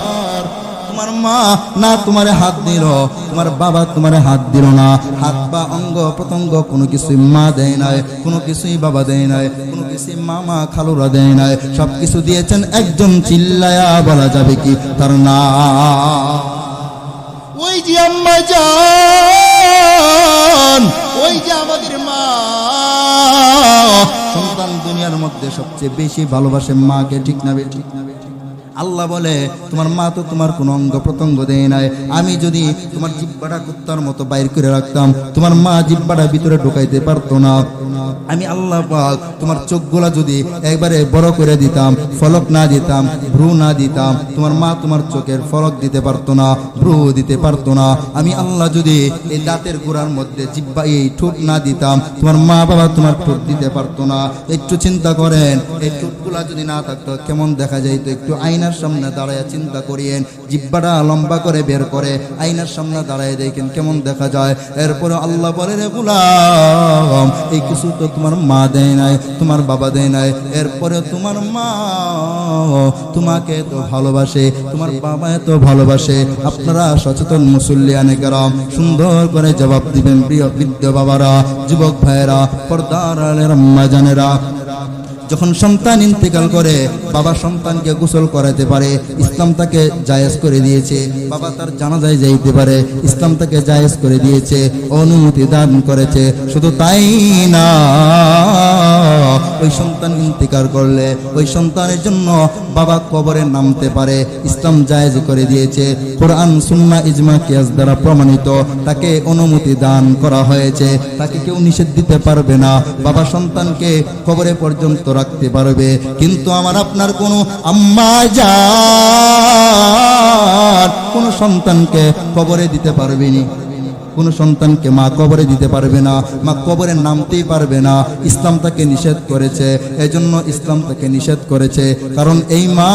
তোমার মা না তোমারে হাত দিল, তোমার বাবা তোমারে হাত দিল না, হাত বা অঙ্গ প্রত্যঙ্গ কোনো কিছুই মা দেয় নাই, কোনো কিছুই বাবা দেয় নাই, কোনো কিছুই মামা খালুরা দেয় নাই, সব কিছু দিয়েছেন একজন, চিল্লায়া বলা যাবে কি তার না? ওই যে আম্মা জান, ওই যে আমাদের মা। সন্তান দুনিয়ার মধ্যে সবচেয়ে বেশি ভালোবাসে মাকে, ঠিক না বে? ঠিক না বে? আল্লাহ বলে, তোমার মা তো তোমার কোনো অঙ্গ প্রত্যঙ্গ দেয় নাই। আমি যদি তোমার জিহ্বাটা কুত্তার মতো বাইর করে রাখতাম, তোমার মা জিহ্বাটা ভিতরে ঢুকাইতে পারতো না। আমি আল্লাহ পাক তোমার চোখগুলা যদি একবারে বড় করে দিতাম, ফলক না দিতাম, ভ্রু না দিতাম, তোমার মা তোমার চোখের ফলক দিতে পারতো না, ভ্রু দিতে পারতো না। আমি আল্লাহ যদি এই দাঁতের গোড়ার মধ্যে জিহ্বা, এই ঠোঁট না দিতাম, তোমার মা বাবা তোমার ঠোঁট দিতে পারতো না। একটু চিন্তা করেন, এই ঠোঁটগুলা যদি না থাকতো কেমন দেখা যাইতো? একটু আয়নার সামনে দাঁড়ায় চিন্তা করিয়েন, জিহ্বাটা লম্বা করে বের করে আয়নার সামনে দাঁড়ায় দেখেন কেমন দেখা যায়। এরপরে আল্লাহ বলে, রে গোলাম, এই কিছু তো তোমার মা দেয় নাই, তোমার বাবা দেয় নাই, এরপরে তোমার মা তোমাকে এত ভালোবাসে, তোমার বাবা এত ভালোবাসে। আপনারা সচেতন মুসল্লিয়ানে কেরাম সুন্দর করে জবাব দিবেন প্রিয় বৃদ্ধ বাবারা, যুবক ভাইয়েরা, পর্দার আলের আম্মা জানেরা। যখন সন্তান ইন্তেকাল করে বাবা সন্তানকে গোসল করাতে পারে, ইসলাম তাকে জায়েজ করে দিয়েছে। বাবা তার জানাজায় যাইতে পারে, ইসলাম তাকে জায়েজ করে দিয়েছে, অনুমতি দান করেছে। শুধু তাই না, ওই সন্তান ইন্তেকাল করলে ওই সন্তানের জন্য বাবা কবরে নামতে পারে, ইসলাম জায়েজ করে দিয়েছে। কোরআন সুন্নাহ ইজমা কিয়াস দ্বারা প্রমাণিত, তাকে অনুমতি দান করা হয়েছে। তাকে কেউ নিষেধ দিতে পারবে না, বাবা সন্তানকে কবরে পর্যন্ত রাখতে পারবে। কিন্তু আমার আপনার কোনো আম্মা জান কোনো সন্তানকে কবরে দিতে পারবে না, কোনো সন্তানকে মা কবরে দিতে পারবে না, মা কবরে নামতেই পারবে না। ইসলাম তাকে নিষেধ করেছে, এজন্য ইসলাম তাকে নিষেধ করেছে, কারণ এই মা